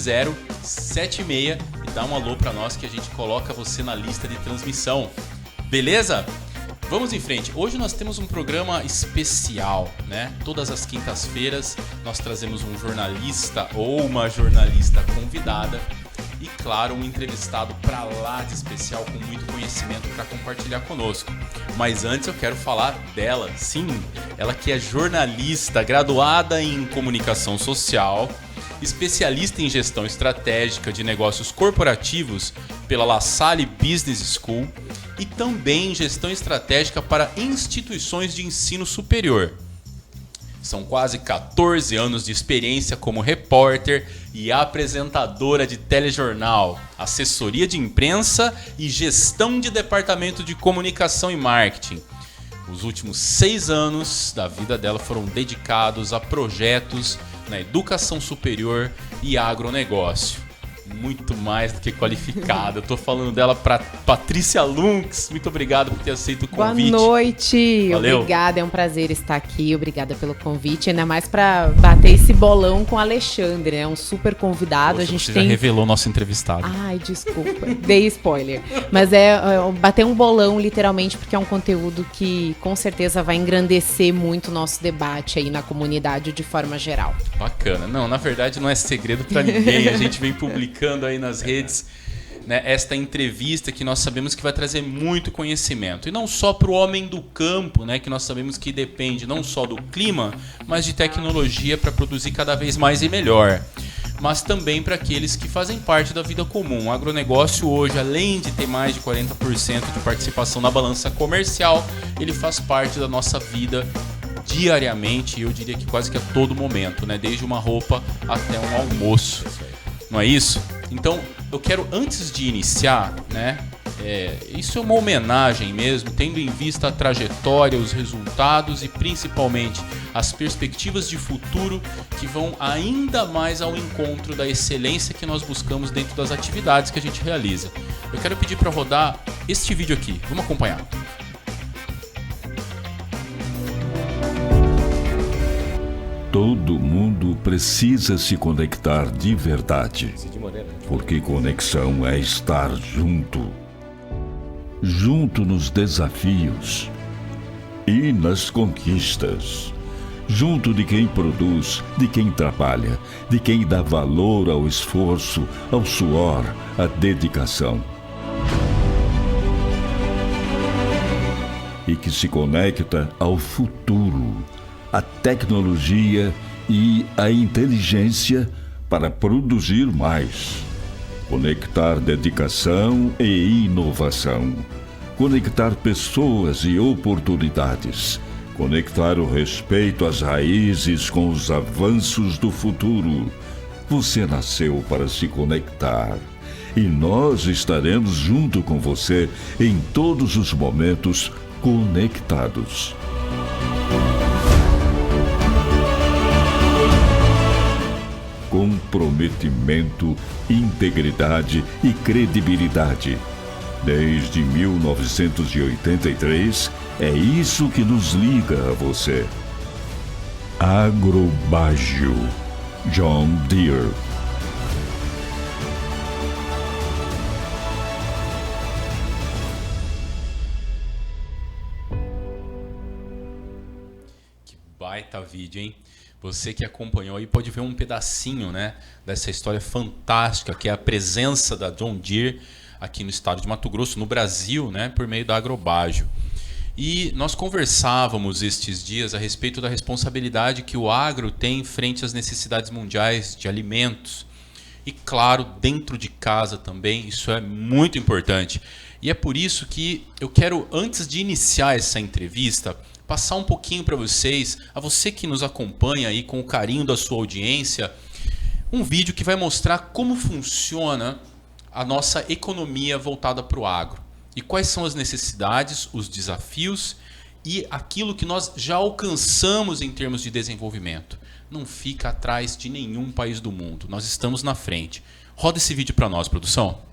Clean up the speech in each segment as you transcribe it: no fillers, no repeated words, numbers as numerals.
0076 e dá um alô pra nós que a gente coloca você na lista de transmissão. Beleza? Vamos em frente. Hoje nós temos um programa especial, né? Todas as quintas-feiras nós trazemos um jornalista ou uma jornalista convidada e, claro, um entrevistado pra lá de especial com muito conhecimento para compartilhar conosco. Mas antes eu quero falar dela. Sim, ela que é jornalista, graduada em comunicação social, especialista em gestão estratégica de negócios corporativos pela La Salle Business School e também em gestão estratégica para instituições de ensino superior. São quase 14 anos de experiência como repórter e apresentadora de telejornal, assessoria de imprensa e gestão de departamento de comunicação e marketing. Os últimos 6 anos da vida dela foram dedicados a projetos na educação superior e agronegócio. Muito mais do que qualificada. Eu tô falando dela para Patrícia Lunks. Muito obrigado por ter aceito o convite. Boa noite. Valeu. Obrigada, é um prazer estar aqui. Obrigada pelo convite. Ainda mais para bater esse bolão com o Alexandre, é um super convidado. Poxa, a gente você tem... já revelou nosso entrevistado. Ai, desculpa. Dei spoiler. Mas é bater um bolão, literalmente, porque é um conteúdo que com certeza vai engrandecer muito o nosso debate aí na comunidade de forma geral. Bacana. Não, na verdade não é segredo para ninguém. A gente vem publicando aí nas redes, né, esta entrevista que nós sabemos que vai trazer muito conhecimento. E não só para o homem do campo, né, que nós sabemos que depende não só do clima, mas de tecnologia para produzir cada vez mais e melhor. Mas também para aqueles que fazem parte da vida comum. O agronegócio hoje, além de ter mais de 40% de participação na balança comercial, ele faz parte da nossa vida diariamente, e eu diria que quase que a todo momento, né? Desde uma roupa até um almoço. Não é isso? Então, eu quero, antes de iniciar, né? Isso é uma homenagem mesmo, tendo em vista a trajetória, os resultados e principalmente as perspectivas de futuro que vão ainda mais ao encontro da excelência que nós buscamos dentro das atividades que a gente realiza. Eu quero pedir para rodar este vídeo aqui. Vamos acompanhar. Todo mundo precisa se conectar de verdade, porque conexão é estar junto. Junto nos desafios e nas conquistas. Junto de quem produz, de quem trabalha, de quem dá valor ao esforço, ao suor, à dedicação. E que se conecta ao futuro, a tecnologia e a inteligência para produzir mais. Conectar dedicação e inovação. Conectar pessoas e oportunidades. Conectar o respeito às raízes com os avanços do futuro. Você nasceu para se conectar. E nós estaremos junto com você em todos os momentos conectados. Comprometimento, integridade e credibilidade. Desde 1983, é isso que nos liga a você. Agrobágio. John Deere. Que baita vídeo, hein? Você que acompanhou aí pode ver um pedacinho, né, dessa história fantástica que é a presença da John Deere aqui no estado de Mato Grosso, no Brasil, né, por meio da Agrobágio. E nós conversávamos estes dias a respeito da responsabilidade que o agro tem frente às necessidades mundiais de alimentos. E claro, dentro de casa também, isso é muito importante. E é por isso que eu quero, antes de iniciar essa entrevista, passar um pouquinho para vocês, a você que nos acompanha aí com o carinho da sua audiência, um vídeo que vai mostrar como funciona a nossa economia voltada para o agro. E quais são as necessidades, os desafios e aquilo que nós já alcançamos em termos de desenvolvimento. Não fica atrás de nenhum país do mundo, nós estamos na frente. Roda esse vídeo para nós, produção.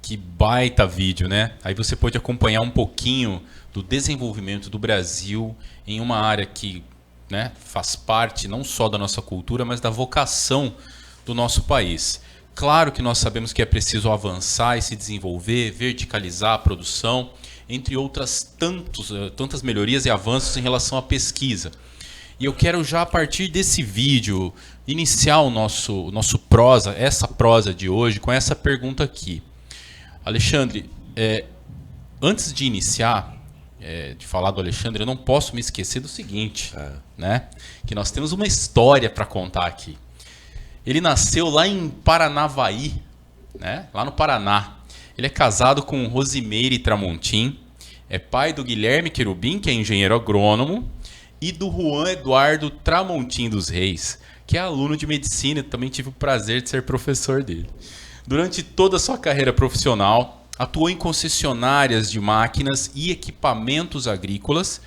Que baita vídeo, né? Aí você pode acompanhar um pouquinho do desenvolvimento do Brasil em uma área que, né, faz parte não só da nossa cultura, mas da vocação do nosso país. Claro que nós sabemos que é preciso avançar e se desenvolver, verticalizar a produção, entre outras tantas melhorias e avanços em relação à pesquisa. E eu quero já, a partir desse vídeo, iniciar o nosso prosa, essa prosa de hoje, com essa pergunta aqui. Alexandre, antes de iniciar, de falar do Alexandre, eu não posso me esquecer do seguinte, né? Que nós temos uma história para contar aqui. Ele nasceu lá em Paranavaí, né? Lá no Paraná. Ele é casado com Rosimeire Tramontim, é pai do Guilherme Querubim, que é engenheiro agrônomo, e do Juan Eduardo Tramontim dos Reis, que é aluno de medicina, e também tive o prazer de ser professor dele. Durante toda a sua carreira profissional, atuou em concessionárias de máquinas e equipamentos agrícolas,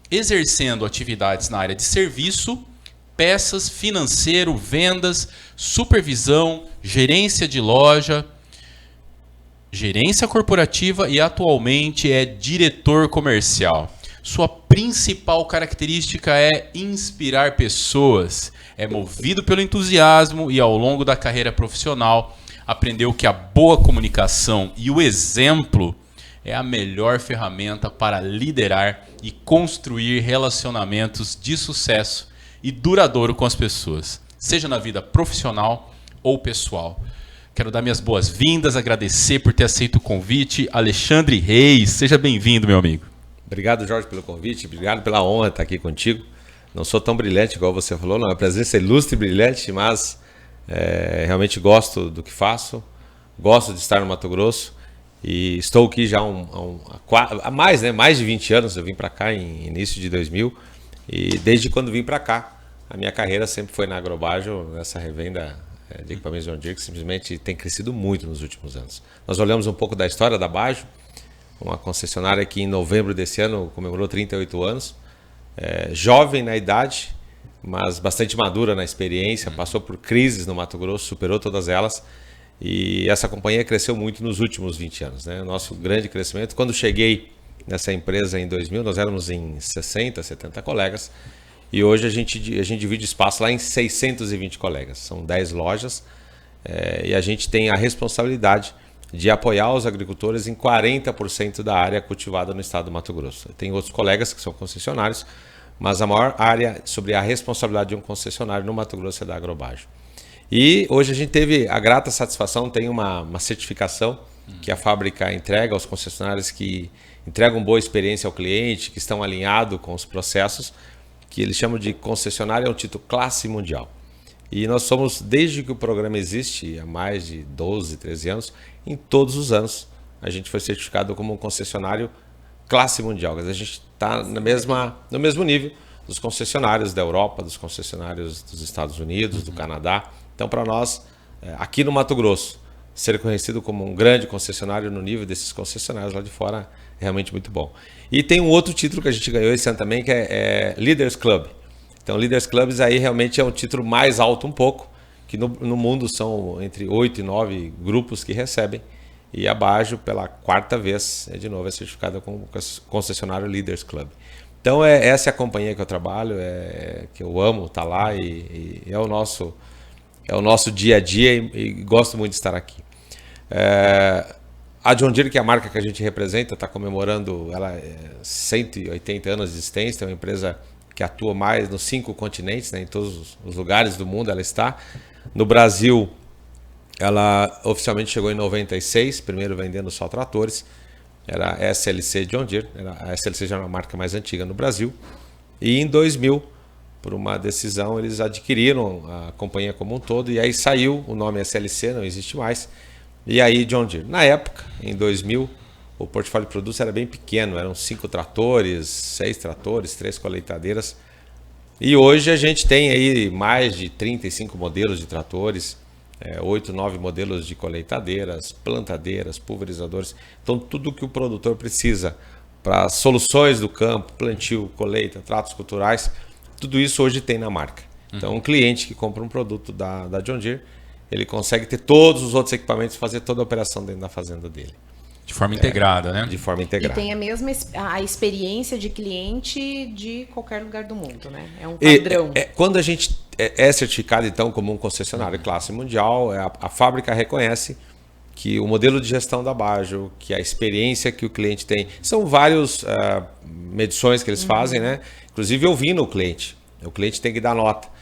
exercendo atividades na área de serviço, peças, financeiro, vendas, supervisão, gerência de loja, gerência corporativa e atualmente é diretor comercial. Sua principal característica é inspirar pessoas. É movido pelo entusiasmo e ao longo da carreira profissional aprendeu que a boa comunicação e o exemplo é a melhor ferramenta para liderar e construir relacionamentos de sucesso e duradouro com as pessoas, seja na vida profissional ou pessoal. Quero dar minhas boas-vindas, agradecer por ter aceito o convite. Alexandre Reis, seja bem-vindo, meu amigo. Obrigado, Jorge, pelo convite. Obrigado pela honra de estar aqui contigo. Não sou tão brilhante igual você falou, não. A presença é ilustre e brilhante, mas realmente gosto do que faço. Gosto de estar no Mato Grosso. E estou aqui já há mais de 20 anos. Eu vim para cá em início de 2000. E desde quando vim para cá, a minha carreira sempre foi na Agrobajo, nessa revenda de equipamentos John Deere, que simplesmente tem crescido muito nos últimos anos. Nós olhamos um pouco da história da Bajo, uma concessionária que em novembro desse ano comemorou 38 anos, jovem na idade, mas bastante madura na experiência, passou por crises no Mato Grosso, superou todas elas, e essa companhia cresceu muito nos últimos 20 anos, né? Nosso grande crescimento. Quando cheguei nessa empresa em 2000, nós éramos em 60, 70 colegas, e hoje a gente divide espaço lá em 620 colegas, são 10 lojas, e a gente tem a responsabilidade de apoiar os agricultores em 40% da área cultivada no estado do Mato Grosso. Tem outros colegas que são concessionários, mas a maior área sobre a responsabilidade de um concessionário no Mato Grosso é da Agrobajo. E hoje a gente teve a grata satisfação, tem uma certificação que a fábrica entrega aos concessionários que entregam boa experiência ao cliente, que estão alinhados com os processos, que eles chamam de concessionário, é um título classe mundial. E nós somos, desde que o programa existe, há mais de 12, 13 anos, em todos os anos a gente foi certificado como um concessionário classe mundial. A gente está no mesmo nível dos concessionários da Europa, dos concessionários dos Estados Unidos, do Canadá. Então, para nós, aqui no Mato Grosso, ser reconhecido como um grande concessionário no nível desses concessionários lá de fora é realmente muito bom. E tem um outro título que a gente ganhou esse ano também, que é Leaders Club. Então, Leaders Clubs aí realmente é um título mais alto um pouco, que no mundo são entre 8 e 9 grupos que recebem. E a Bajo, pela quarta vez, de novo, é certificada como concessionário Leaders Club. Então, essa é a companhia que eu trabalho, que eu amo estar lá e é o nosso dia a dia e gosto muito de estar aqui. A John Deere, que é a marca que a gente representa, está comemorando 180 anos de existência, é uma empresa que atua mais nos 5 continentes, né, em todos os lugares do mundo ela está. No Brasil, ela oficialmente chegou em 96, primeiro vendendo só tratores, era a SLC John Deere, a SLC já é uma marca mais antiga no Brasil, e em 2000, por uma decisão, eles adquiriram a companhia como um todo, e aí saiu o nome SLC, não existe mais, e aí John Deere. Na época, em 2000, o portfólio de produtos era bem pequeno, eram 5 tratores, 6 tratores, 3 colheitadeiras. E hoje a gente tem aí mais de 35 modelos de tratores, 8, 9 modelos de colheitadeiras, plantadeiras, pulverizadores. Então tudo que o produtor precisa para soluções do campo, plantio, colheita, tratos culturais, tudo isso hoje tem na marca. Então um cliente que compra um produto da John Deere, ele consegue ter todos os outros equipamentos e fazer toda a operação dentro da fazenda dele. De forma integrada, né? De forma E integrada. tem a mesma a experiência de cliente de qualquer lugar do mundo, né? É um padrão. Quando a gente é certificado, então, como um concessionário classe mundial, a fábrica reconhece que o modelo de gestão da Bajo, que a experiência que o cliente tem, são várias medições que eles fazem, né? Inclusive ouvindo o cliente tem que dar nota.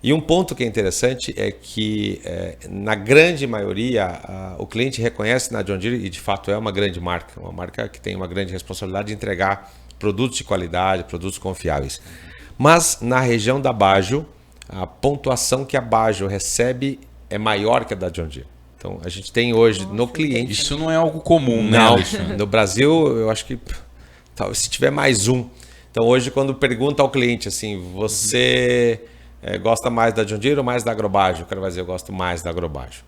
E um ponto que é interessante é que, na grande maioria, o cliente reconhece na John Deere, e de fato é uma grande marca, uma marca que tem uma grande responsabilidade de entregar produtos de qualidade, produtos confiáveis. Mas na região da Bajo, a pontuação que a Bajo recebe é maior que a da John Deere. Então a gente tem hoje no cliente... Isso não é algo comum, né, Não, Alexandre? no Brasil eu acho que talvez se tiver mais um. Então hoje quando pergunta ao cliente assim, você... gosta mais da John Deere ou mais da Agrobajo? O cara vai dizer, eu gosto mais da Agrobajo.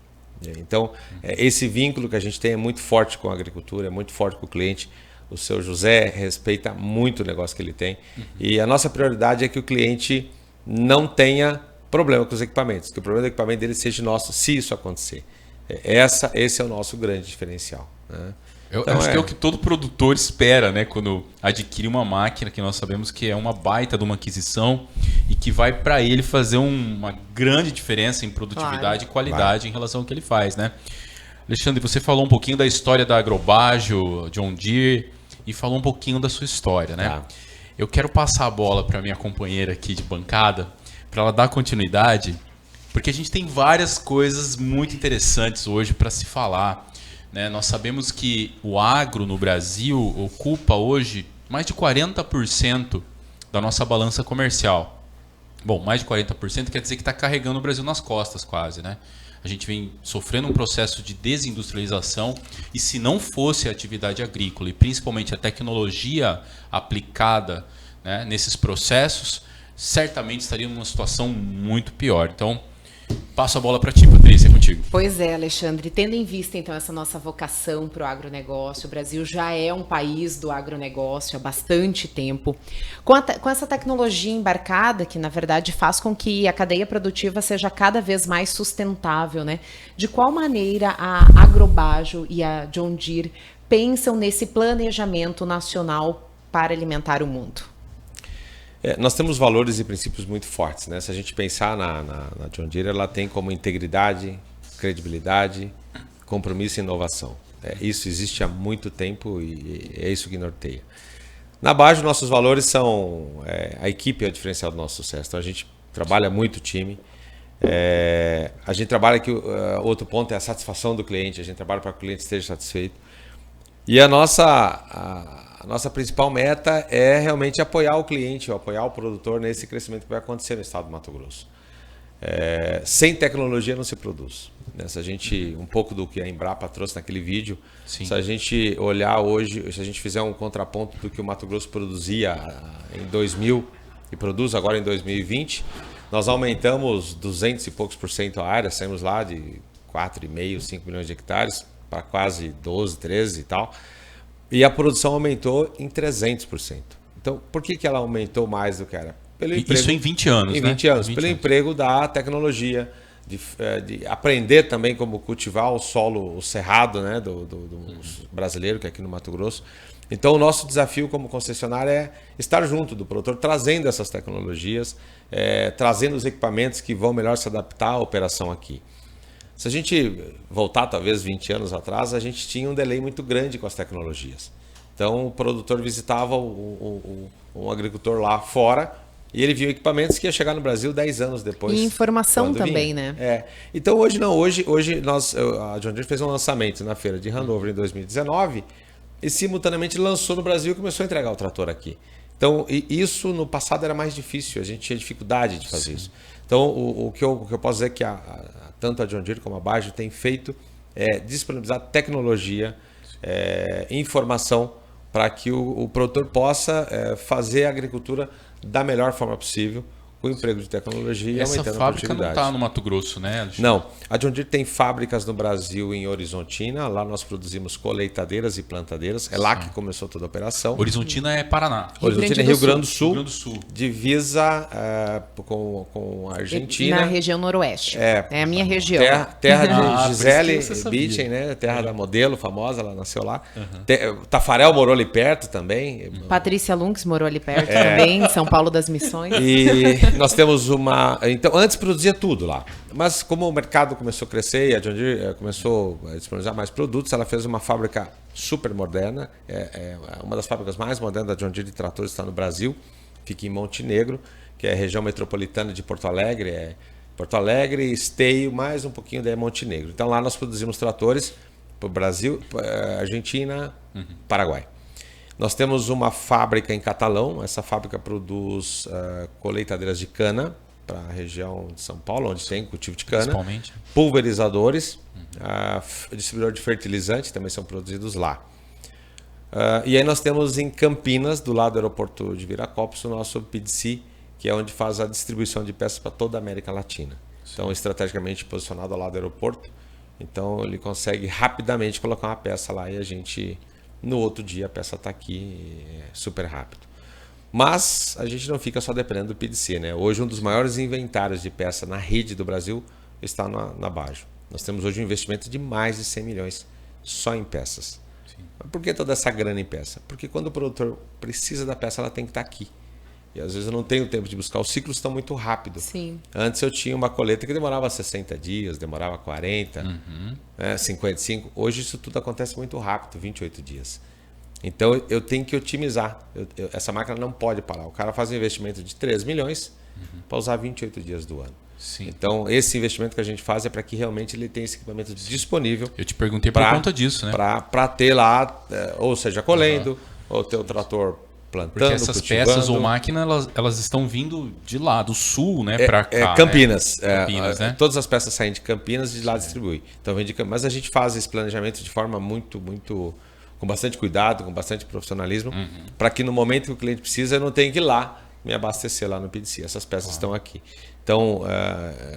Então, esse vínculo que a gente tem é muito forte com a agricultura, é muito forte com o cliente. O seu José respeita muito o negócio que ele tem. E a nossa prioridade é que o cliente não tenha problema com os equipamentos, que o problema do equipamento dele seja nosso, se isso acontecer. Esse é o nosso grande diferencial, né? Eu acho que é o que todo produtor espera, né? Quando adquire uma máquina que nós sabemos que é uma baita de uma aquisição e que vai para ele fazer uma grande diferença em produtividade e qualidade em relação ao que ele faz, né? Alexandre, você falou um pouquinho da história da Agrobajo, John Deere e falou um pouquinho da sua história, né? Eu quero passar a bola para minha companheira aqui de bancada para ela dar continuidade, porque a gente tem várias coisas muito interessantes hoje para se falar. Nós sabemos que o agro no Brasil ocupa hoje mais de 40% da nossa balança comercial. Bom, mais de 40% quer dizer que está carregando o Brasil nas costas quase, né? A gente vem sofrendo um processo de desindustrialização e se não fosse a atividade agrícola e principalmente a tecnologia aplicada, né, nesses processos, certamente estaria numa situação muito pior. Então, passo a bola para ti, Patrícia, é contigo. Pois é, Alexandre. Tendo em vista, então, essa nossa vocação para o agronegócio, o Brasil já é um país do agronegócio há bastante tempo. Com essa tecnologia embarcada, que, na verdade, faz com que a cadeia produtiva seja cada vez mais sustentável, né? De qual maneira a Agrobajo e a John Deere pensam nesse planejamento nacional para alimentar o mundo? Nós temos valores e princípios muito fortes, né? Se a gente pensar na John Deere, ela tem como integridade, credibilidade, compromisso e inovação. Isso existe há muito tempo e é isso que norteia. Na Bajo, nossos valores são... a equipe é o diferencial do nosso sucesso. Então a gente trabalha muito time. A gente trabalha que outro ponto é a satisfação do cliente. A gente trabalha para que o cliente esteja satisfeito. E a nossa principal meta é realmente apoiar o cliente, apoiar o produtor nesse crescimento que vai acontecer no estado do Mato Grosso. Sem tecnologia não se produz. Se a gente, um pouco do que a Embrapa trouxe naquele vídeo, Sim. Se a gente olhar hoje, se a gente fizer um contraponto do que o Mato Grosso produzia em 2000 e produz agora em 2020, nós aumentamos 200 e poucos % a área, saímos lá de 4,5, 5 milhões de hectares para quase 12, 13 e tal. E a produção aumentou em 300%. Então, por que ela aumentou mais do que era? Pelo emprego, isso em 20 anos, em né? 20 anos. Pelo emprego da tecnologia, de aprender também como cultivar o solo, o cerrado, né, do brasileiro, que é aqui no Mato Grosso. Então, o nosso desafio como concessionário é estar junto do produtor, trazendo essas tecnologias, trazendo os equipamentos que vão melhor se adaptar à operação aqui. Se a gente voltar talvez 20 anos atrás, a gente tinha um delay muito grande com as tecnologias. Então o produtor visitava um agricultor lá fora e ele viu equipamentos que ia chegar no Brasil 10 anos depois. E informação também, né? Então hoje não, hoje a John Deere fez um lançamento na feira de Hanover em 2019 e simultaneamente lançou no Brasil e começou a entregar o trator aqui. Então isso no passado era mais difícil, a gente tinha dificuldade de fazer isso. Então o que eu posso dizer é que tanto a John Deere como a Bajo tem feito disponibilizar tecnologia, informação para que o produtor possa fazer a agricultura da melhor forma possível, com o emprego de tecnologia e Essa aumentando a fábrica não produtividade. está no Mato Grosso, né, Alexandre? Não, a John Deere tem fábricas no Brasil em Horizontina, lá nós produzimos colheitadeiras e plantadeiras, é lá que começou toda a operação. Horizontina é Paraná. Horizontina é Rio Grande do Rio Sul, Grande do Sul. divisa com a Argentina. Na região noroeste. É a minha região. Terra Ah, de Gisele por isso que você sabia. Bündchen, né? Terra da modelo famosa, ela nasceu lá. Tafarel morou ali perto também. Patrícia Lunks morou ali perto também, em São Paulo das Missões. E nós temos uma... Então, antes produzia tudo lá. Mas como o mercado começou a crescer e a John Deere começou a disponibilizar mais produtos, ela fez uma fábrica super moderna. É uma das fábricas mais modernas da John Deere de tratores está no Brasil. Fica em Montenegro, que é a região metropolitana de Porto Alegre. Porto Alegre, Esteio, mais um pouquinho daí é Montenegro. Então lá nós produzimos tratores para o Brasil, Argentina, Paraguai. Nós temos uma fábrica em Catalão. Essa fábrica produz colheitadeiras de cana para a região de São Paulo, onde tem cultivo de cana. Principalmente. Pulverizadores, distribuidor de fertilizante também são produzidos lá. E aí nós temos em Campinas, do lado do aeroporto de Viracopos, o nosso PDC, que é onde faz a distribuição de peças para toda a América Latina. Então, estrategicamente posicionado ao lado do aeroporto. Então, ele consegue rapidamente colocar uma peça lá e a gente, no outro dia, a peça está aqui super rápido. Mas a gente não fica só dependendo do PDC, né? Hoje, um dos maiores inventários de peça na rede do Brasil está na Bajo. Nós temos hoje um investimento de mais de 100 milhões só em peças. Mas por que toda essa grana em peça? Porque quando o produtor precisa da peça, ela tem que estar aqui. E às vezes eu não tenho tempo de buscar. Os ciclos estão muito rápidos. Sim. Antes eu tinha uma colheita que demorava 60 dias, demorava 40, 55. Hoje isso tudo acontece muito rápido, 28 dias. Então eu tenho que otimizar. Essa máquina não pode parar. O cara faz um investimento de 3 milhões para usar 28 dias do ano. Sim. Então esse investimento que a gente faz é para que realmente ele tenha esse equipamento disponível. Eu te perguntei por conta disso, né? Para ter lá, ou seja, colhendo, ou ter o trator plantando, porque essas cultivando. peças ou máquinas, elas estão vindo de lá, do sul, né, para cá. Campinas. Campinas, né? Todas as peças saem de Campinas e de lá distribui. Então vem de Campinas. Mas a gente faz esse planejamento de forma muito, com bastante cuidado, com bastante profissionalismo, para que no momento que o cliente precisa, eu não tenha que ir lá me abastecer lá no PDC. Essas peças estão aqui. Então,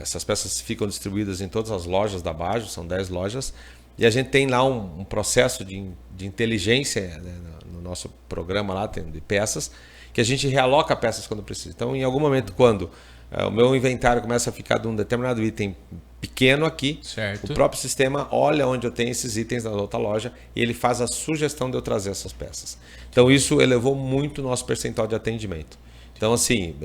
essas peças ficam distribuídas em todas as lojas da Bajo, são 10 lojas, e a gente tem lá um processo de inteligência, né, no nosso programa lá de peças, que a gente realoca peças quando precisa. Então, em algum momento, quando o meu inventário começa a ficar de um determinado item pequeno aqui, certo, o próprio sistema olha onde eu tenho esses itens na outra loja e ele faz a sugestão de eu trazer essas peças. Então, isso elevou muito o nosso percentual de atendimento. Então, assim,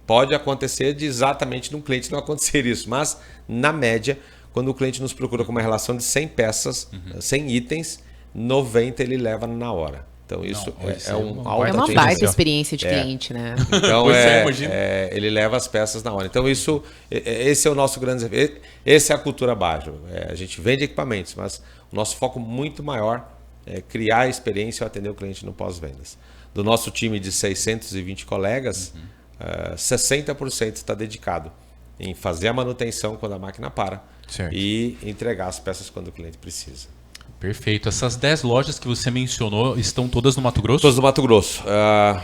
pode acontecer de exatamente num cliente não acontecer isso, mas, na média, quando o cliente nos procura com uma relação de 100 peças, 100 itens, 90 ele leva na hora. Então, isso é um alto É uma baita experiência de cliente, né? Então, ele leva as peças na hora. Então, esse é o nosso grande... Essa é a cultura Bajo. A gente vende equipamentos, mas o nosso foco muito maior é criar a experiência e atender o cliente no pós-vendas. Do nosso time de 620 colegas, 60% está dedicado em fazer a manutenção quando a máquina para, certo, e entregar as peças quando o cliente precisa. Perfeito. Essas 10 lojas que você mencionou estão todas no Mato Grosso? Todas no Mato Grosso.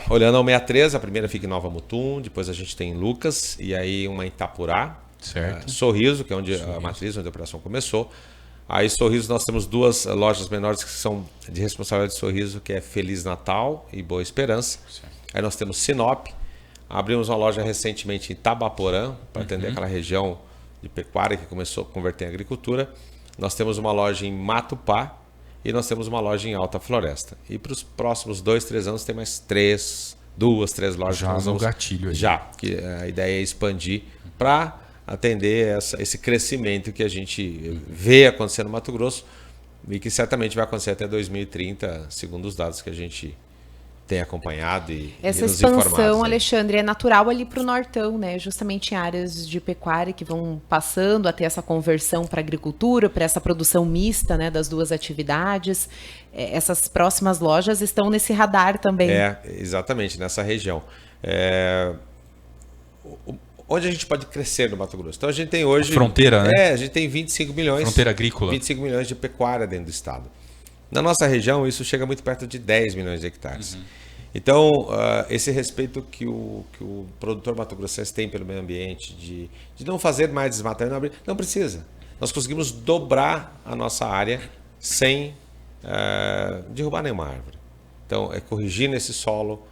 Olhando ao 63, a primeira fica em Nova Mutum, depois a gente tem em Lucas, e aí uma em Itapurá, certo, Sorriso, que é onde a matriz, onde a operação começou. Aí Sorriso nós temos 2 lojas menores que são de responsabilidade de Sorriso, que é Feliz Natal e Boa Esperança. Certo. Aí nós temos Sinop, abrimos uma loja recentemente em Itabaporã, para atender aquela região de pecuária que começou a converter em agricultura. Nós temos uma loja em Matupá e nós temos uma loja em Alta Floresta. E para os próximos 2, 3 anos tem mais 2, 3 lojas. Já no gatilho aí. Já, que a ideia é expandir para atender esse crescimento que a gente vê acontecer no Mato Grosso e que certamente vai acontecer até 2030, segundo os dados que a gente tem acompanhado e essa expansão, Alexandre, é natural ali para o Nortão, né? Justamente em áreas de pecuária que vão passando a ter essa conversão para a agricultura, para essa produção mista, né, das duas atividades. Essas próximas lojas estão nesse radar também. Exatamente, nessa região. Onde a gente pode crescer no Mato Grosso? Então a gente tem hoje... Fronteira, né? A gente tem 25 milhões... Fronteira agrícola. 25 milhões de pecuária dentro do estado. Na nossa região, isso chega muito perto de 10 milhões de hectares. Então, esse respeito que o produtor mato-grossense tem pelo meio ambiente, de não fazer mais desmatamento, não precisa. Nós conseguimos dobrar a nossa área sem derrubar nenhuma árvore. Então, corrigindo esse solo,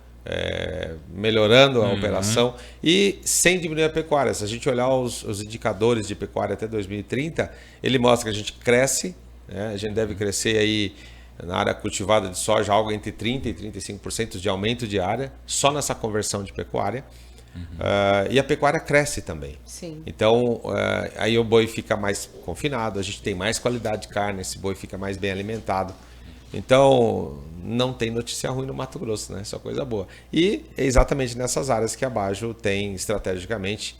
melhorando a operação e sem diminuir a pecuária. Se a gente olhar os indicadores de pecuária até 2030, ele mostra que a gente cresce, né? A gente deve crescer aí na área cultivada de soja algo entre 30% e 35% de aumento de área, só nessa conversão de pecuária. E a pecuária cresce também. Sim. Então, aí o boi fica mais confinado, a gente tem mais qualidade de carne, esse boi fica mais bem alimentado. Então, não tem notícia ruim no Mato Grosso, né? Só coisa boa. E é exatamente nessas áreas que a Bajo tem estrategicamente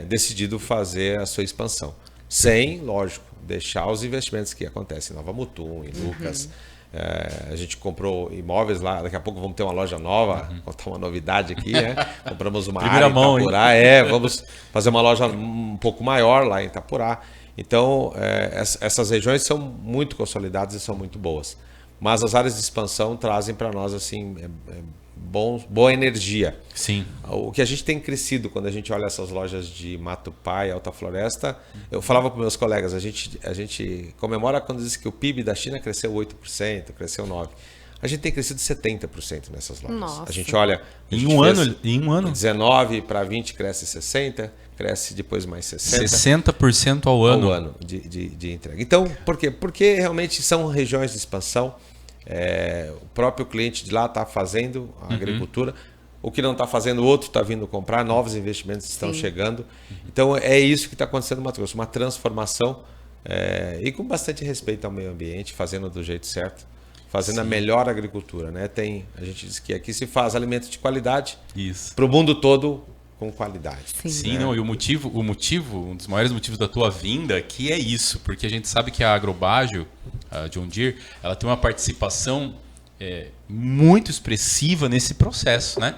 decidido fazer a sua expansão. Sem, lógico, deixar os investimentos que acontecem em Nova Mutum, em Lucas. A gente comprou imóveis lá, daqui a pouco vamos ter uma loja nova, contar uma novidade aqui, né? Compramos uma Primeira área em Itapurá, vamos fazer uma loja um pouco maior lá em Itapurá. Então, essas regiões são muito consolidadas e são muito boas. Mas as áreas de expansão trazem para nós assim, boa energia. Sim. O que a gente tem crescido quando a gente olha essas lojas de Matupá e Alta Floresta, eu falava para meus colegas, a gente comemora quando diz que o PIB da China cresceu 8%, cresceu 9%. A gente tem crescido 70% nessas lojas. Nossa. A gente olha... Em um ano? 19 para 20 cresce 60%, cresce depois mais 60%. 60% ao ano. Ao ano de entrega. Então, por quê? Porque realmente são regiões de expansão. O próprio cliente de lá está fazendo a agricultura. O que não está fazendo, o outro está vindo comprar. Novos investimentos estão chegando. Então, é isso que está acontecendo no Mato Grosso. Uma transformação e com bastante respeito ao meio ambiente, fazendo do jeito certo. Fazendo a melhor agricultura, né? A gente diz que aqui se faz alimento de qualidade para o mundo todo com qualidade. Sim, né? não, e o motivo, um dos maiores motivos da tua vinda aqui é isso, porque a gente sabe que a Agrobajo, a John Deere, ela tem uma participação muito expressiva nesse processo, né?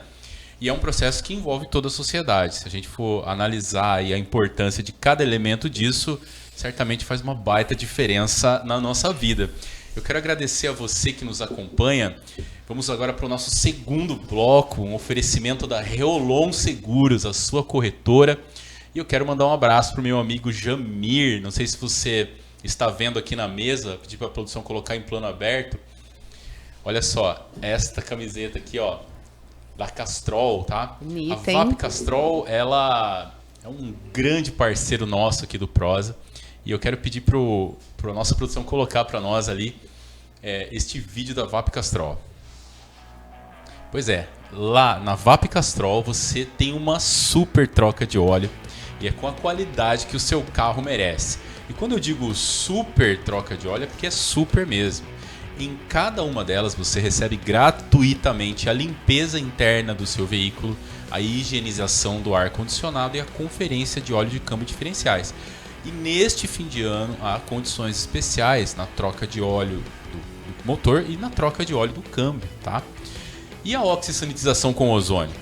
E é um processo que envolve toda a sociedade. Se a gente for analisar aí a importância de cada elemento disso, certamente faz uma baita diferença na nossa vida. Eu quero agradecer a você que nos acompanha. Vamos agora para o nosso segundo bloco, um oferecimento da Reolon Seguros, a sua corretora. E eu quero mandar um abraço para o meu amigo Jamir. Não sei se você está vendo aqui na mesa, pedi para a produção colocar em plano aberto. Olha só, esta camiseta aqui, ó, da Castrol, tá? Bonita, a VAP Castrol, ela é um grande parceiro nosso aqui do Prosa. E eu quero pedir para a nossa produção colocar para nós ali este vídeo da VAP Castrol. Pois é, lá na VAP Castrol você tem uma super troca de óleo e é com a qualidade que o seu carro merece. E quando eu digo super troca de óleo é porque é super mesmo. Em cada uma delas você recebe gratuitamente a limpeza interna do seu veículo, a higienização do ar-condicionado e a conferência de óleo de câmbio diferenciais. E neste fim de ano há condições especiais na troca de óleo do motor e na troca de óleo do câmbio, tá? E a oxisanitização com ozônio,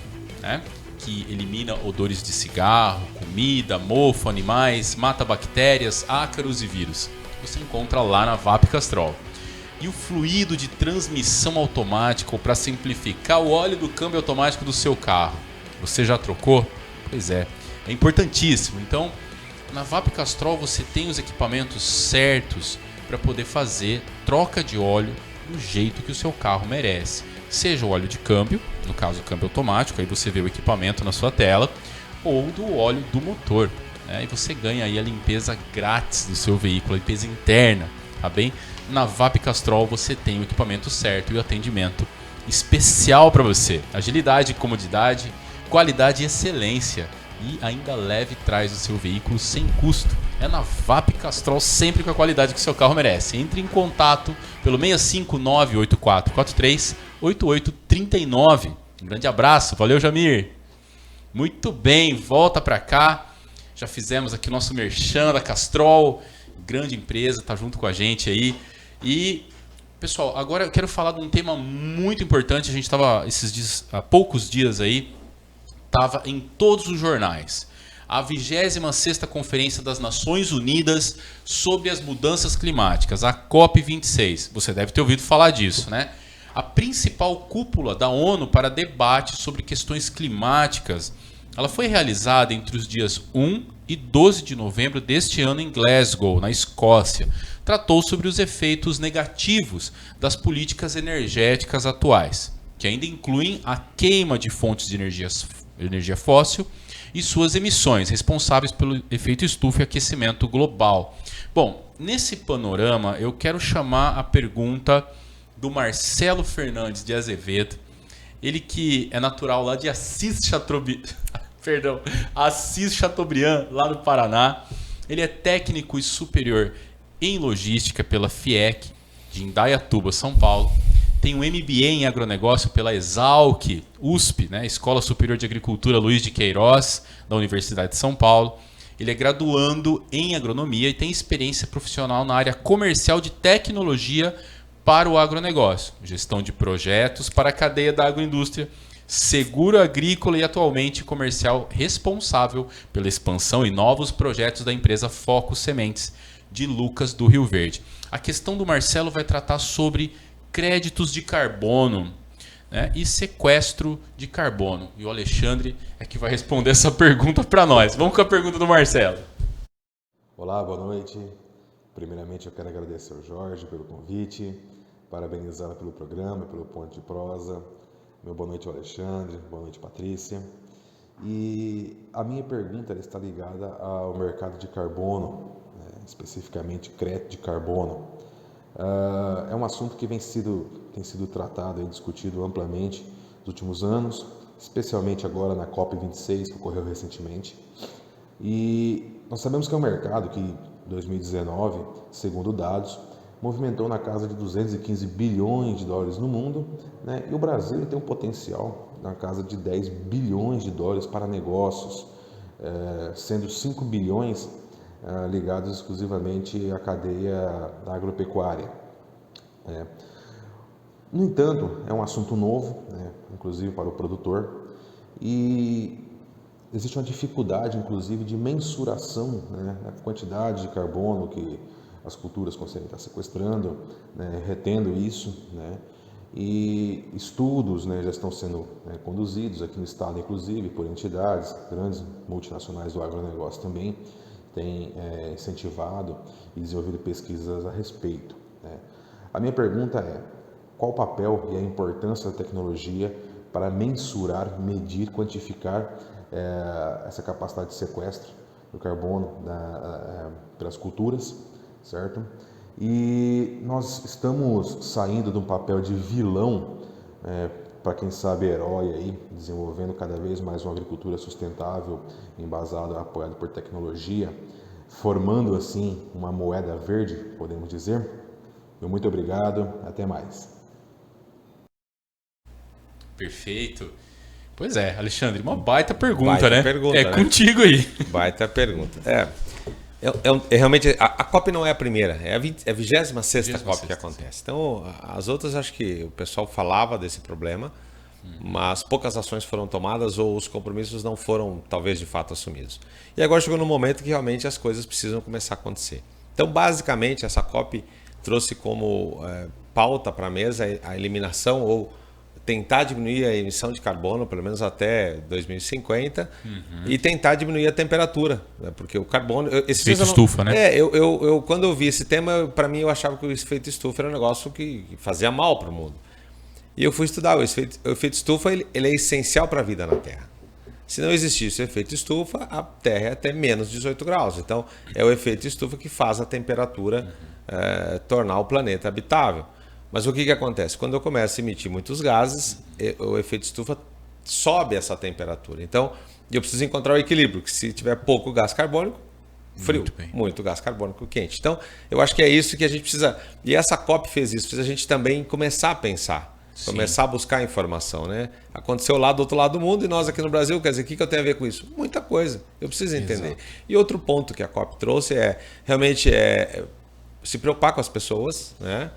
né? Que elimina odores de cigarro, comida, mofo, animais, mata bactérias, ácaros e vírus. Você encontra lá na VAP Castrol. E o fluido de transmissão automática para simplificar o óleo do câmbio automático do seu carro. Você já trocou? Pois é importantíssimo. Então, na VAP Castrol você tem os equipamentos certos para poder fazer troca de óleo do jeito que o seu carro merece. Seja o óleo de câmbio, no caso o câmbio automático, aí você vê o equipamento na sua tela, ou do óleo do motor, né? E você ganha aí a limpeza grátis do seu veículo, a limpeza interna, tá bem? Na VAP Castrol você tem o equipamento certo e o atendimento especial para você. Agilidade, comodidade, qualidade e excelência. E ainda leve traz o seu veículo sem custo. É na VAP Castrol, sempre com a qualidade que o seu carro merece. Entre em contato pelo 65984438839. Um grande abraço, valeu Jamir. Muito bem, volta para cá. Já fizemos aqui o nosso merchan da Castrol, grande empresa, tá junto com a gente aí. E pessoal, agora eu quero falar de um tema muito importante. A gente estava esses dias, há poucos dias aí, estava em todos os jornais. A 26ª Conferência das Nações Unidas sobre as Mudanças Climáticas, a COP26. Você deve ter ouvido falar disso, né? a principal cúpula da ONU para debate sobre questões climáticas. Ela foi realizada entre os dias 1 e 12 de novembro deste ano em Glasgow, na Escócia. Tratou sobre os efeitos negativos das políticas energéticas atuais, que ainda incluem a queima de fontes de energia fóssil e suas emissões, responsáveis pelo efeito estufa e aquecimento global. Bom, nesse panorama, eu quero chamar a pergunta do Marcelo Fernandes de Azevedo, ele que é natural lá de Assis Chateaubriand, lá no Paraná. Ele é técnico e superior em logística pela FIEC, de Indaiatuba, São Paulo. Tem um MBA em agronegócio pela Exalc, USP, né? Escola Superior de Agricultura Luiz de Queiroz, da Universidade de São Paulo. Ele é graduando em agronomia e tem experiência profissional na área comercial de tecnologia para o agronegócio, gestão de projetos para a cadeia da agroindústria, seguro agrícola e atualmente comercial responsável pela expansão e novos projetos da empresa Foco Sementes de Lucas do Rio Verde. A questão do Marcelo vai tratar sobre créditos de carbono, né, e sequestro de carbono. E o Alexandre é que vai responder essa pergunta para nós. Vamos com a pergunta do Marcelo. Olá, boa noite. Primeiramente eu quero agradecer ao Jorge pelo convite, parabenizá-la pelo programa, pelo Ponto de Prosa. Meu boa noite ao Alexandre, boa noite Patrícia. E a minha pergunta está ligada ao mercado de carbono, né, especificamente crédito de carbono. É um assunto que tem sido tratado e discutido amplamente nos últimos anos, especialmente agora na COP26, que ocorreu recentemente. E nós sabemos que é um mercado que, em 2019, segundo dados, movimentou na casa de 215 bilhões de dólares no mundo, né? E o Brasil tem um potencial na casa de 10 bilhões de dólares para negócios, sendo 5 bilhões ligados exclusivamente à cadeia agropecuária. No entanto, é um assunto novo, né, inclusive para o produtor, e existe uma dificuldade, inclusive, de mensuração, né, da quantidade de carbono que as culturas conseguem estar sequestrando, né, retendo isso, né, e estudos, né, já estão sendo conduzidos aqui no estado, inclusive, por entidades, grandes multinacionais do agronegócio também, tem incentivado e desenvolvido pesquisas a respeito, né. A minha pergunta é: qual o papel e a importância da tecnologia para mensurar, medir, quantificar essa capacidade de sequestro do carbono pelas culturas, certo? E nós estamos saindo de um papel de vilão para quem sabe herói aí, desenvolvendo cada vez mais uma agricultura sustentável, embasada, apoiada por tecnologia, formando assim uma moeda verde, podemos dizer. Muito obrigado, até mais. Perfeito. Pois é, Alexandre, uma baita pergunta, Baita né? pergunta, é né? contigo aí. Baita pergunta. Realmente, a COP não é a primeira, é a 26ª COP que acontece. Então, as outras, acho que o pessoal falava desse problema, mas poucas ações foram tomadas ou os compromissos não foram, talvez, de fato assumidos. E agora chegou no momento que realmente as coisas precisam começar a acontecer. Então, basicamente, essa COP trouxe como pauta para a mesa a eliminação ou tentar diminuir a emissão de carbono, pelo menos até 2050, e tentar diminuir a temperatura, né? Porque o carbono... Efeito estufa, né? Quando eu vi esse tema, para mim, eu achava que o efeito estufa era um negócio que fazia mal para o mundo. E eu fui estudar. O efeito estufa ele é essencial para a vida na Terra. Se não existisse o efeito estufa, a Terra é até menos 18 graus. Então, é o efeito estufa que faz a temperatura tornar o planeta habitável. Mas o que acontece? Quando eu começo a emitir muitos gases, o efeito estufa sobe essa temperatura. Então, eu preciso encontrar o equilíbrio, que se tiver pouco gás carbônico, frio, muito gás carbônico quente. Então, eu acho que é isso que a gente precisa... E essa COP fez isso, fez a gente também começar a pensar, começar a buscar informação, né? Aconteceu lá do outro lado do mundo e nós aqui no Brasil, quer dizer, o que eu tenho a ver com isso? Muita coisa, eu preciso entender. Exato. E outro ponto que a COP trouxe realmente se preocupar com as pessoas, né?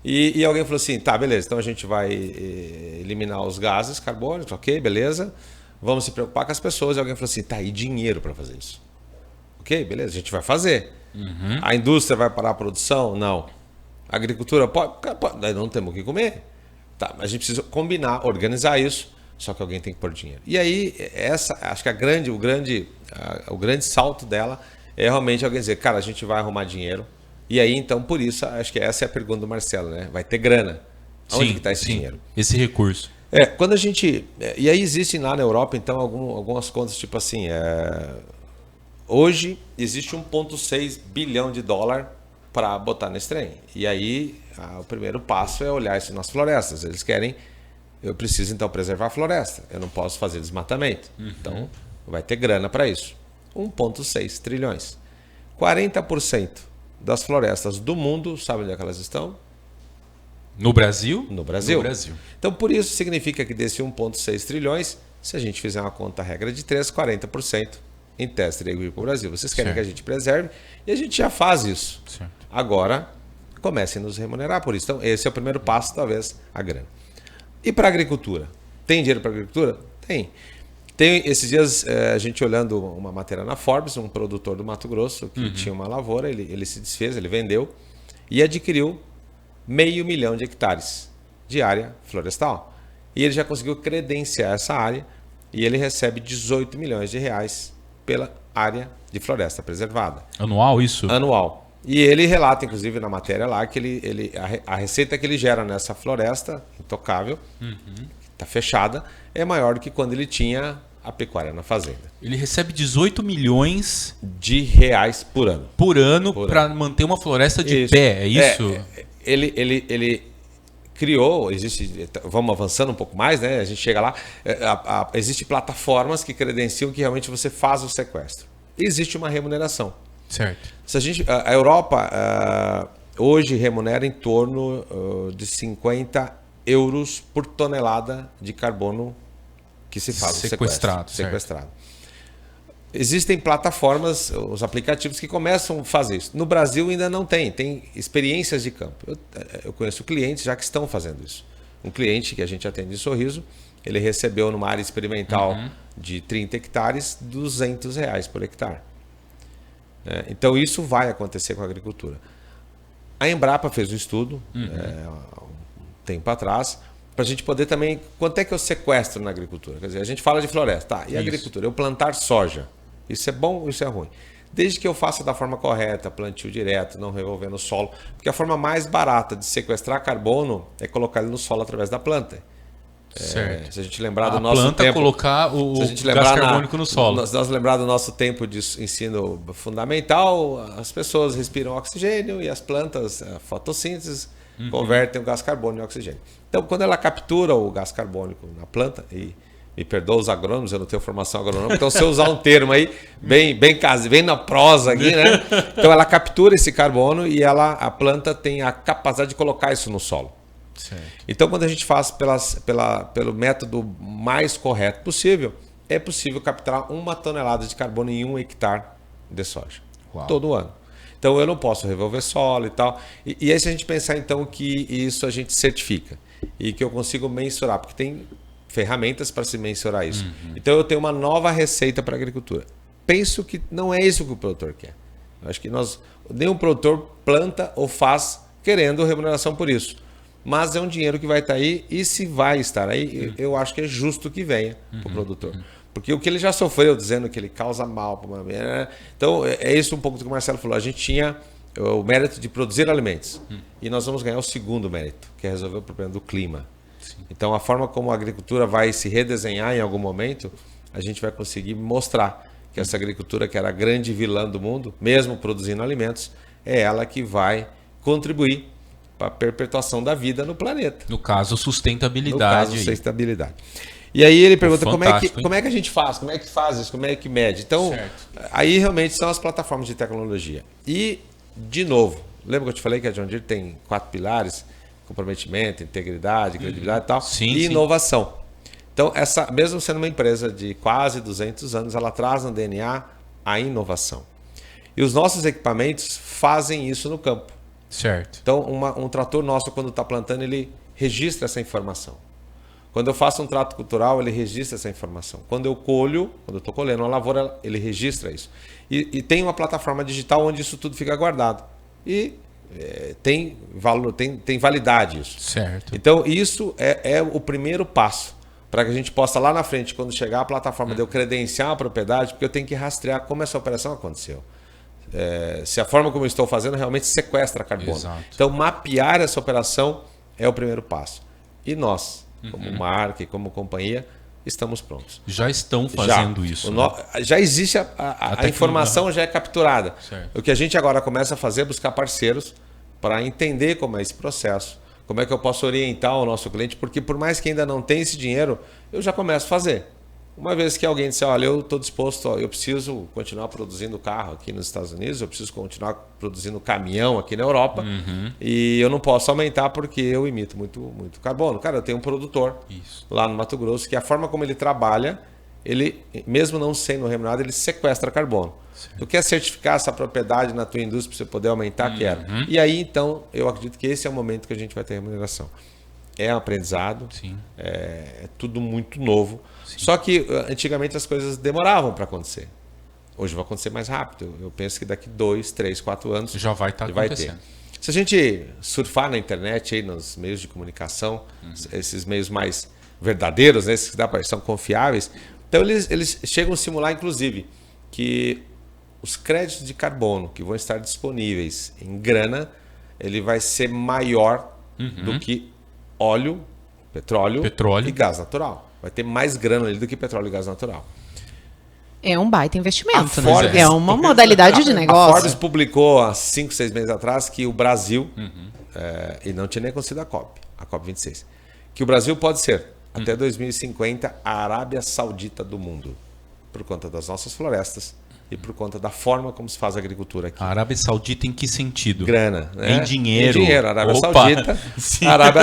E alguém falou assim, tá, beleza, então a gente vai eliminar os gases carbônicos, ok, beleza, vamos se preocupar com as pessoas. E alguém falou assim, tá, e dinheiro para fazer isso? Ok, beleza, a gente vai fazer. A indústria vai parar a produção? Não. A agricultura pode, não temos o que comer. Tá, a gente precisa combinar, organizar isso, só que alguém tem que pôr dinheiro. E aí, acho que o grande salto dela é realmente alguém dizer, cara, a gente vai arrumar dinheiro. E aí, então, por isso, acho que essa é a pergunta do Marcelo, né? Vai ter grana. Onde que está esse dinheiro? Esse recurso. Quando a gente... E aí existem lá na Europa, então, algumas contas, tipo assim, hoje existe 1,6 bilhão de dólar para botar nesse trem. E aí, o primeiro passo é olhar isso nas florestas. Eles querem... Eu preciso, então, preservar a floresta. Eu não posso fazer desmatamento. Então, vai ter grana para isso. 1,6 trilhões. 40% das florestas do mundo, sabe onde é que elas estão? No Brasil? No Brasil. No Brasil. Então, por isso, significa que desse 1,6 trilhões, se a gente fizer uma conta regra de 3, 40% em teste teria que vir para o Brasil. Vocês querem que a gente preserve e a gente já faz isso. Certo. Agora, comecem a nos remunerar por isso. Então, esse é o primeiro passo, talvez, a grana. E para a agricultura? Tem dinheiro para a agricultura? Tem. Tem esses dias, a gente olhando uma matéria na Forbes, um produtor do Mato Grosso que tinha uma lavoura, ele se desfez, ele vendeu e adquiriu 500 mil de hectares de área florestal. E ele já conseguiu credenciar essa área e ele recebe 18 milhões de reais pela área de floresta preservada. Anual isso? Anual. E ele relata, inclusive, na matéria lá, que a receita que ele gera nessa floresta intocável, que está fechada, é maior do que quando ele tinha a pecuária na fazenda. Ele recebe 18 milhões de reais por ano. Por ano para manter uma floresta de pé, é isso? Ele criou, vamos avançando um pouco mais, né? A gente chega lá, existem plataformas que credenciam que realmente você faz o sequestro. Existe uma remuneração. Certo. A Europa hoje remunera em torno de 50 euros por tonelada de carbono que se faz sequestrado. Sequestrado. Existem plataformas, os aplicativos que começam a fazer isso. No Brasil ainda não tem experiências de campo. Eu conheço clientes já que estão fazendo isso. Um cliente que a gente atende em Sorriso, ele recebeu numa área experimental de 30 hectares, R$200 por hectare. Então isso vai acontecer com a agricultura. A Embrapa fez um estudo, há um tempo atrás, para a gente poder também... Quanto é que eu sequestro na agricultura? Quer dizer, a gente fala de floresta. Tá, e a agricultura? Eu plantar soja. Isso é bom ou isso é ruim? Desde que eu faça da forma correta, plantio direto, não revolvendo o solo. Porque a forma mais barata de sequestrar carbono é colocar ele no solo através da planta. Certo. Se a gente lembrar do nosso planta tempo... colocar o gás carbônico no solo. Se nós lembrar do nosso tempo de ensino fundamental, as pessoas respiram oxigênio e as plantas, a fotossíntese, convertem o gás carbônico em oxigênio. Então, quando ela captura o gás carbônico na planta, e me perdoa os agrônomos, eu não tenho formação agronômica, então se eu usar um termo aí, bem na prosa aqui, né? Então ela captura esse carbono e a planta tem a capacidade de colocar isso no solo. Certo. Então, quando a gente faz pelo método mais correto possível, é possível capturar 1 tonelada de carbono em 1 hectare de soja. Uau. Todo ano. Então, eu não posso revolver solo e tal. E aí, se a gente pensar, então, que isso a gente certifica e que eu consigo mensurar, porque tem ferramentas para se mensurar isso. Então, eu tenho uma nova receita para a agricultura. Penso que não é isso que o produtor quer. Eu acho que nenhum produtor planta ou faz querendo remuneração por isso. Mas é um dinheiro que vai estar aí, e se vai estar aí, eu acho que é justo que venha para o produtor. Porque o que ele já sofreu, dizendo que ele causa mal para uma... Então, é isso um pouco do que o Marcelo falou. A gente tinha o mérito de produzir alimentos. E nós vamos ganhar o segundo mérito, que é resolver o problema do clima. Sim. Então, a forma como a agricultura vai se redesenhar em algum momento, a gente vai conseguir mostrar que essa agricultura, que era a grande vilã do mundo, mesmo produzindo alimentos, é ela que vai contribuir para a perpetuação da vida no planeta. No caso, sustentabilidade. E aí ele pergunta como é que a gente faz, como é que faz isso, como é que mede. Então, aí realmente são as plataformas de tecnologia. E, de novo, lembra que eu te falei que a John Deere tem 4 pilares? Comprometimento, integridade, credibilidade e tal. E inovação. Então, mesmo sendo uma empresa de quase 200 anos, ela traz no DNA a inovação. E os nossos equipamentos fazem isso no campo. Certo. Então, um trator nosso, quando está plantando, ele registra essa informação. Quando eu faço um trato cultural, ele registra essa informação. Quando eu estou colhendo uma lavoura, ele registra isso. E tem uma plataforma digital onde isso tudo fica guardado. E tem valor, tem validade isso. Certo. Então, isso é o primeiro passo para que a gente possa lá na frente, quando chegar a plataforma de eu credenciar a propriedade, porque eu tenho que rastrear como essa operação aconteceu. Se a forma como eu estou fazendo realmente sequestra carbono. Exato. Então, mapear essa operação é o primeiro passo. E nós, como marca e como companhia, estamos prontos. Já estão fazendo isso. Já existe a informação, já é capturada. Certo. O que a gente agora começa a fazer é buscar parceiros para entender como é esse processo, como é que eu posso orientar o nosso cliente, porque por mais que ainda não tenha esse dinheiro, eu já começo a fazer. Uma vez que alguém disser, olha, eu estou disposto, eu preciso continuar produzindo carro aqui nos Estados Unidos, eu preciso continuar produzindo caminhão aqui na Europa, e eu não posso aumentar porque eu emito muito carbono. Cara, eu tenho um produtor lá no Mato Grosso que a forma como ele trabalha, ele, mesmo não sendo remunerado, ele sequestra carbono. Certo. Tu quer certificar essa propriedade na tua indústria para você poder aumentar? Quero. E aí, então, eu acredito que esse é o momento que a gente vai ter remuneração. É um aprendizado, é tudo muito novo. Sim. Só que antigamente as coisas demoravam para acontecer. Hoje vai acontecer mais rápido. Eu penso que daqui 2, 3, 4 anos já vai estar acontecendo. Se a gente surfar na internet, aí, nos meios de comunicação, esses meios mais verdadeiros, né, esses que são confiáveis, então eles chegam a simular, inclusive, que os créditos de carbono que vão estar disponíveis em grana, ele vai ser maior do que óleo, petróleo e gás natural. Vai ter mais grana ali do que petróleo e gás natural. É um baita investimento, né? É uma modalidade de negócio. A Forbes publicou há 5, 6 meses atrás que o Brasil, e não tinha nem acontecido a COP26, que o Brasil pode ser, até 2050, a Arábia Saudita do mundo, por conta das nossas florestas e por conta da forma como se faz a agricultura aqui. A Arábia Saudita em que sentido? Grana, né? Em dinheiro. Em dinheiro. A Arábia Saudita.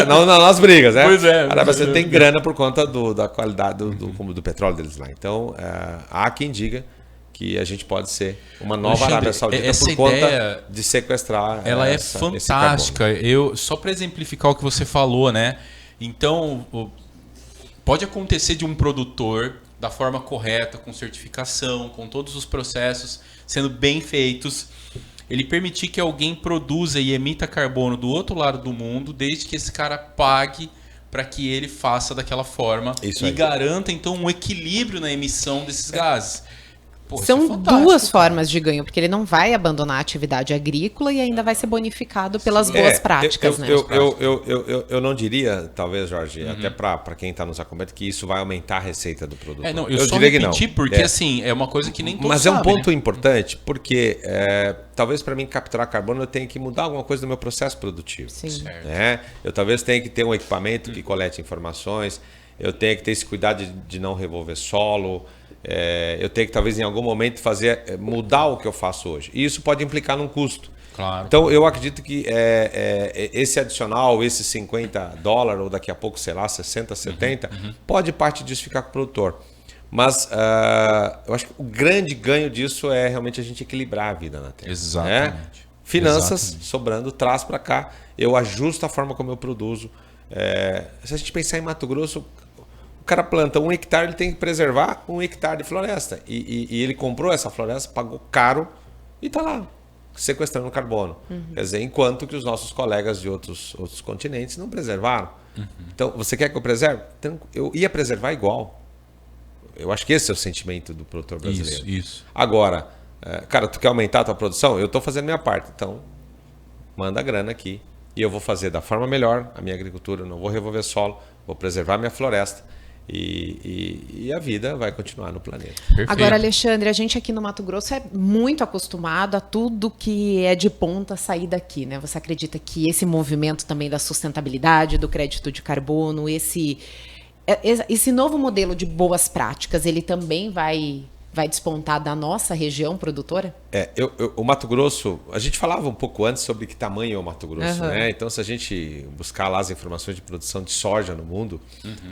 Não nas brigas, né? Pois é. A Arábia Saudita tem grana por conta da qualidade do petróleo deles lá. Então, há quem diga que a gente pode ser uma nova Alexandre, Arábia Saudita essa por ideia, conta de sequestrar. Ela é fantástica. Só para exemplificar o que você falou, né? Então, pode acontecer de um produtor da forma correta, com certificação, com todos os processos sendo bem feitos, ele permitir que alguém produza e emita carbono do outro lado do mundo, desde que esse cara pague para que ele faça daquela forma e garanta, então, um equilíbrio na emissão desses gases. Pô, são duas formas de ganho, porque ele não vai abandonar a atividade agrícola e ainda vai ser bonificado pelas boas práticas. Eu não diria, talvez, Jorge, até para quem está nos acompanhando, que isso vai aumentar a receita do produto. Eu só repeti porque assim, é uma coisa que nem todos Mas sabem, é um ponto importante, porque talvez para mim capturar carbono eu tenha que mudar alguma coisa no meu processo produtivo. Sim. Né? Eu talvez tenha que ter um equipamento que colete informações, eu tenho que ter esse cuidado de não revolver solo, eu tenho que talvez em algum momento mudar o que eu faço hoje. E isso pode implicar num custo. Claro. Então eu acredito que esse adicional, esse $50, ou daqui a pouco, sei lá, 60, 70, pode parte disso ficar com o produtor. Mas eu acho que o grande ganho disso é realmente a gente equilibrar a vida na terra. Exatamente. Finanças sobrando, traz para cá, eu ajusto a forma como eu produzo. Se a gente pensar em Mato Grosso, o cara planta 1 hectare, ele tem que preservar 1 hectare de floresta. E ele comprou essa floresta, pagou caro e está lá, sequestrando carbono. Quer dizer, enquanto que os nossos colegas de outros continentes não preservaram. Então, você quer que eu preserve? Então, eu ia preservar igual. Eu acho que esse é o sentimento do produtor brasileiro. Isso. Agora, cara, tu quer aumentar a tua produção? Eu estou fazendo a minha parte. Então, manda a grana aqui. E eu vou fazer da forma melhor a minha agricultura. Eu não vou revolver solo, vou preservar a minha floresta. E a vida vai continuar no planeta. Perfeito. Agora, Alexandre, a gente aqui no Mato Grosso é muito acostumado a tudo que é de ponta sair daqui, né? Você acredita que esse movimento também da sustentabilidade, do crédito de carbono, esse novo modelo de boas práticas, ele também vai despontar da nossa região produtora? O Mato Grosso, a gente falava um pouco antes sobre que tamanho é o Mato Grosso, né? Então, se a gente buscar lá as informações de produção de soja no mundo,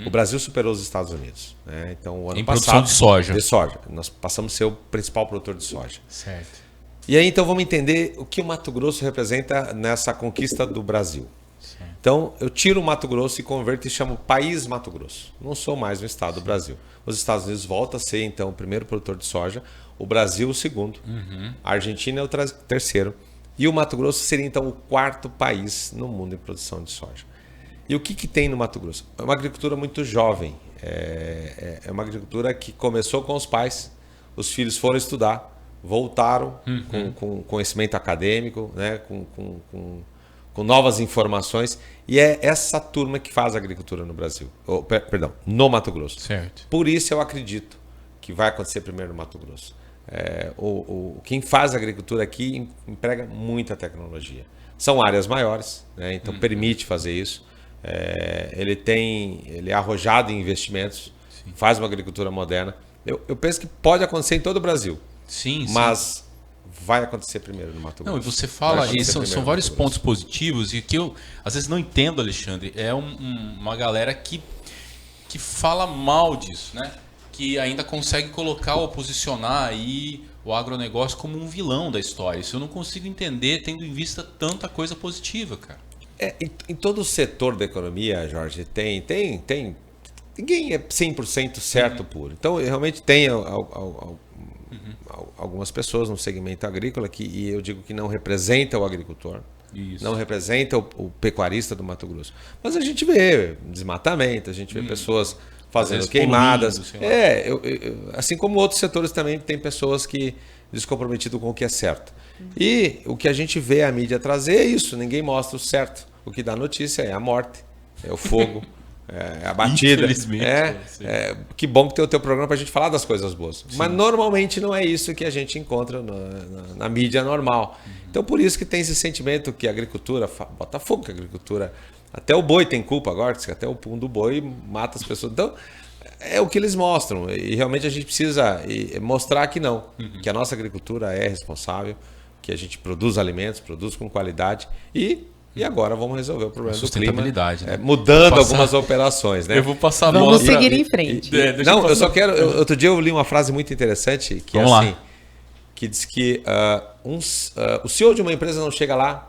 o Brasil superou os Estados Unidos, né? Então, o ano passado, produção de soja. Nós passamos a ser o principal produtor de soja. Certo. E aí, então, vamos entender o que o Mato Grosso representa nessa conquista do Brasil. Então, eu tiro o Mato Grosso e converto e chamo País Mato Grosso. Não sou mais um estado do Brasil. Os Estados Unidos voltam a ser, então, o primeiro produtor de soja, o Brasil o segundo, a Argentina é o terceiro, E o Mato Grosso seria, então, o 4º país no mundo em produção de soja. E o que tem no Mato Grosso? É uma agricultura muito jovem. É uma agricultura que começou com os pais, os filhos foram estudar, voltaram com conhecimento acadêmico, né? com novas informações. E é essa turma que faz a agricultura no Brasil. No Mato Grosso. Certo. Por isso eu acredito que vai acontecer primeiro no Mato Grosso. Quem faz agricultura aqui emprega muita tecnologia. São áreas maiores, né? Então permite fazer isso. Ele é arrojado em investimentos, faz uma agricultura moderna. Eu penso que pode acontecer em todo o Brasil, mas vai acontecer primeiro no Mato Grosso. Não, e você fala, e são vários pontos positivos, e que eu às vezes não entendo, Alexandre, é uma galera que fala mal disso, né? Que ainda consegue colocar ou posicionar aí o agronegócio como um vilão da história. Isso eu não consigo entender, tendo em vista tanta coisa positiva, cara. Em todo o setor da economia, Jorge, tem ninguém é 100% certo puro. Então, realmente tem algumas pessoas no segmento agrícola e eu digo que não representa o agricultor, não representa o pecuarista do Mato Grosso. Mas a gente vê desmatamento, a gente vê pessoas fazendo queimadas. Assim como outros setores também tem pessoas que descomprometidas com o que é certo. E o que a gente vê a mídia trazer é isso, ninguém mostra o certo. O que dá notícia é a morte, é o fogo, é a batida. Infelizmente. Que bom que tem o teu programa para a gente falar das coisas boas. Sim. Mas normalmente não é isso que a gente encontra na mídia normal. Então por isso que tem esse sentimento que a agricultura bota fogo, que a agricultura... Até o boi tem culpa agora, que até o pum do boi mata as pessoas. Então, é o que eles mostram. E realmente a gente precisa mostrar que não. Que a nossa agricultura é responsável, que a gente produz alimentos, produz com qualidade. E agora vamos resolver o problema do clima. Né? Mudando algumas operações. Né? Eu vou passar a Vamos seguir em frente. Eu só quero... Outro dia eu li uma frase muito interessante, que vamos é assim, lá. Que diz que o CEO de uma empresa não chega lá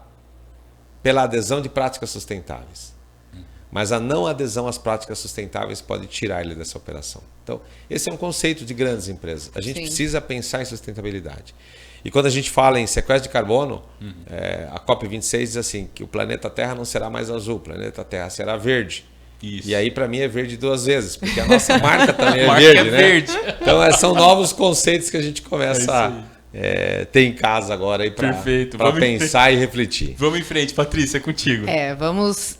pela adesão de práticas sustentáveis. Mas a não adesão às práticas sustentáveis pode tirar ele dessa operação. Então, esse é um conceito de grandes empresas. A gente precisa pensar em sustentabilidade. E quando a gente fala em sequestro de carbono, a COP26 diz assim, que o planeta Terra não será mais azul, o planeta Terra será verde. Isso. E aí, para mim, é verde 2 vezes, porque a nossa marca também é verde. Né? Então, são novos conceitos que a gente começa a ter em casa agora para pensar e refletir. Vamos em frente, Patrícia, é contigo. Vamos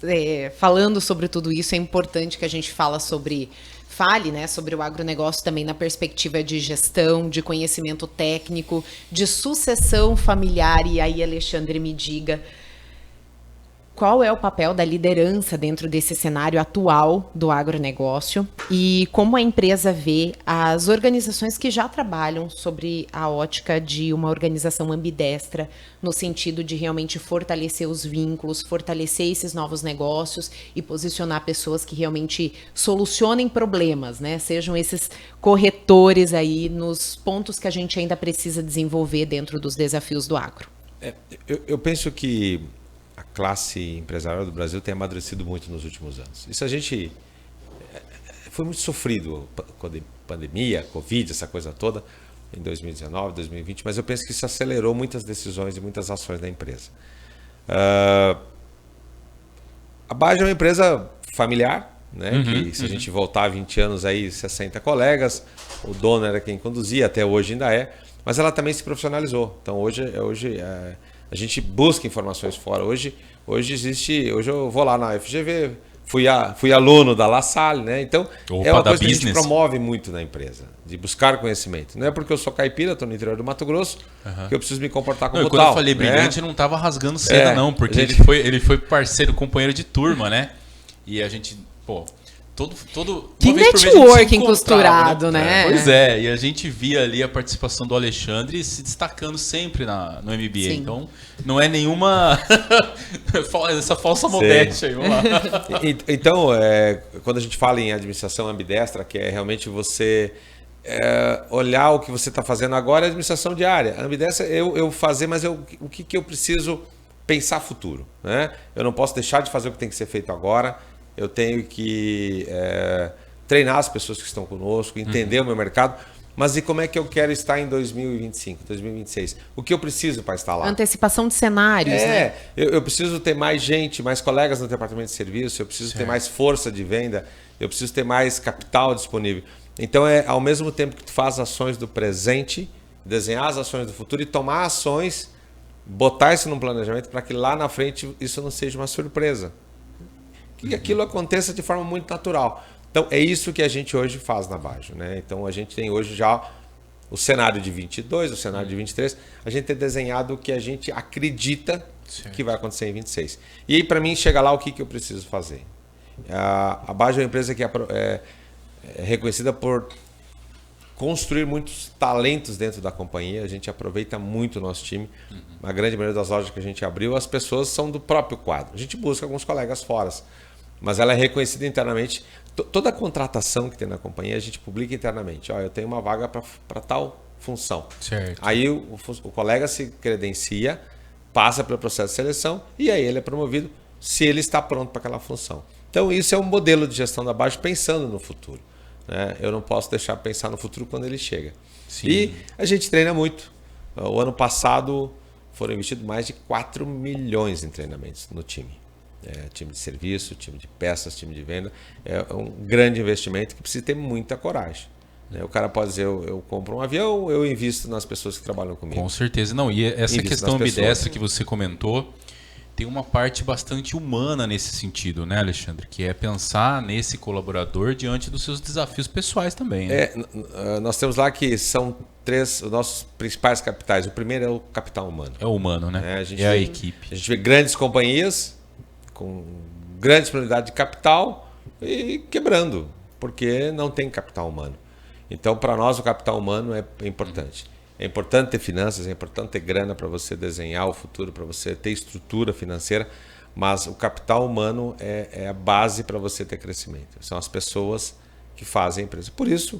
falando sobre tudo isso, é importante que a gente fale, né, sobre o agronegócio também na perspectiva de gestão, de conhecimento técnico, de sucessão familiar. E aí, Alexandre, me diga, qual é o papel da liderança dentro desse cenário atual do agronegócio e como a empresa vê as organizações que já trabalham sobre a ótica de uma organização ambidestra, no sentido de realmente fortalecer os vínculos, fortalecer esses novos negócios e posicionar pessoas que realmente solucionem problemas, né? Sejam esses corretores aí nos pontos que a gente ainda precisa desenvolver dentro dos desafios do agro. Eu penso que a classe empresarial do Brasil tem amadurecido muito nos últimos anos. Isso a gente... Foi muito sofrido com a pandemia, Covid, essa coisa toda, em 2019, 2020, mas eu penso que isso acelerou muitas decisões e muitas ações da empresa. A Baja é uma empresa familiar, né? Que se a gente voltar 20 anos aí, 60 colegas, o dono era quem conduzia, até hoje ainda é, mas ela também se profissionalizou. Então hoje a gente busca informações fora. Hoje eu vou lá na FGV, fui aluno da La Salle, né? Então é uma coisa que a gente promove muito na empresa, de buscar conhecimento. Não é porque eu sou caipira, estou no interior do Mato Grosso, que eu preciso me comportar como tal. Quando eu falei brilhante, não estava rasgando seda não, porque ele foi parceiro, companheiro de turma, né? E a gente, que networking costurado, né? Pois é, e a gente via ali a participação do Alexandre se destacando sempre no MBA. Sim. Então, não é nenhuma essa falsa modéstia aí, vamos lá. Então, quando a gente fala em administração ambidestra, que é realmente você olhar o que você está fazendo agora, é administração diária. A ambidestra é eu fazer, mas o que eu preciso pensar futuro, né? Eu não posso deixar de fazer o que tem que ser feito agora. Eu tenho que treinar as pessoas que estão conosco, entender o meu mercado. Mas e como é que eu quero estar em 2025, 2026? O que eu preciso para estar lá? Antecipação de cenários, né? Eu preciso ter mais gente, mais colegas no departamento de serviço, eu preciso ter mais força de venda, eu preciso ter mais capital disponível. Então, ao mesmo tempo que tu faz ações do presente, desenhar as ações do futuro e tomar ações, botar isso num planejamento para que lá na frente isso não seja uma surpresa. Que aquilo aconteça de forma muito natural. Então, é isso que a gente hoje faz na Bajo, né? Então, a gente tem hoje já o cenário de 22, o cenário de 23. A gente tem desenhado o que a gente acredita que vai acontecer em 26. E aí, para mim, chegar lá, o que eu preciso fazer? A Bajo é uma empresa que é reconhecida por construir muitos talentos dentro da companhia. A gente aproveita muito o nosso time. A grande maioria das lojas que a gente abriu, as pessoas são do próprio quadro. A gente busca alguns colegas fora, mas ela é reconhecida internamente. Toda a contratação que tem na companhia, a gente publica internamente. Eu tenho uma vaga para tal função. Certo. Aí o colega se credencia, passa pelo processo de seleção e aí ele é promovido se ele está pronto para aquela função. Então, isso é um modelo de gestão da Bajo pensando no futuro, né? Eu não posso deixar pensar no futuro quando ele chega. Sim. E a gente treina muito. O ano passado foram investidos mais de 4 milhões em treinamentos no time. Time de serviço, time de peças, time de venda. É um grande investimento que precisa ter muita coragem. O cara pode dizer, eu compro um avião, eu invisto nas pessoas que trabalham comigo. Com certeza. Não, e essa questão ambidestra que você comentou, tem uma parte bastante humana nesse sentido, né, Alexandre? Que é pensar nesse colaborador diante dos seus desafios pessoais também. Né? Nós temos lá que são 3 os nossos principais capitais. O primeiro é o capital humano. É o humano, né? A equipe. A gente vê grandes companhias com grande disponibilidade de capital e quebrando, porque não tem capital humano. Então, para nós, o capital humano é importante. É importante ter finanças, é importante ter grana para você desenhar o futuro, para você ter estrutura financeira, mas o capital humano é a base para você ter crescimento. São as pessoas que fazem a empresa. Por isso,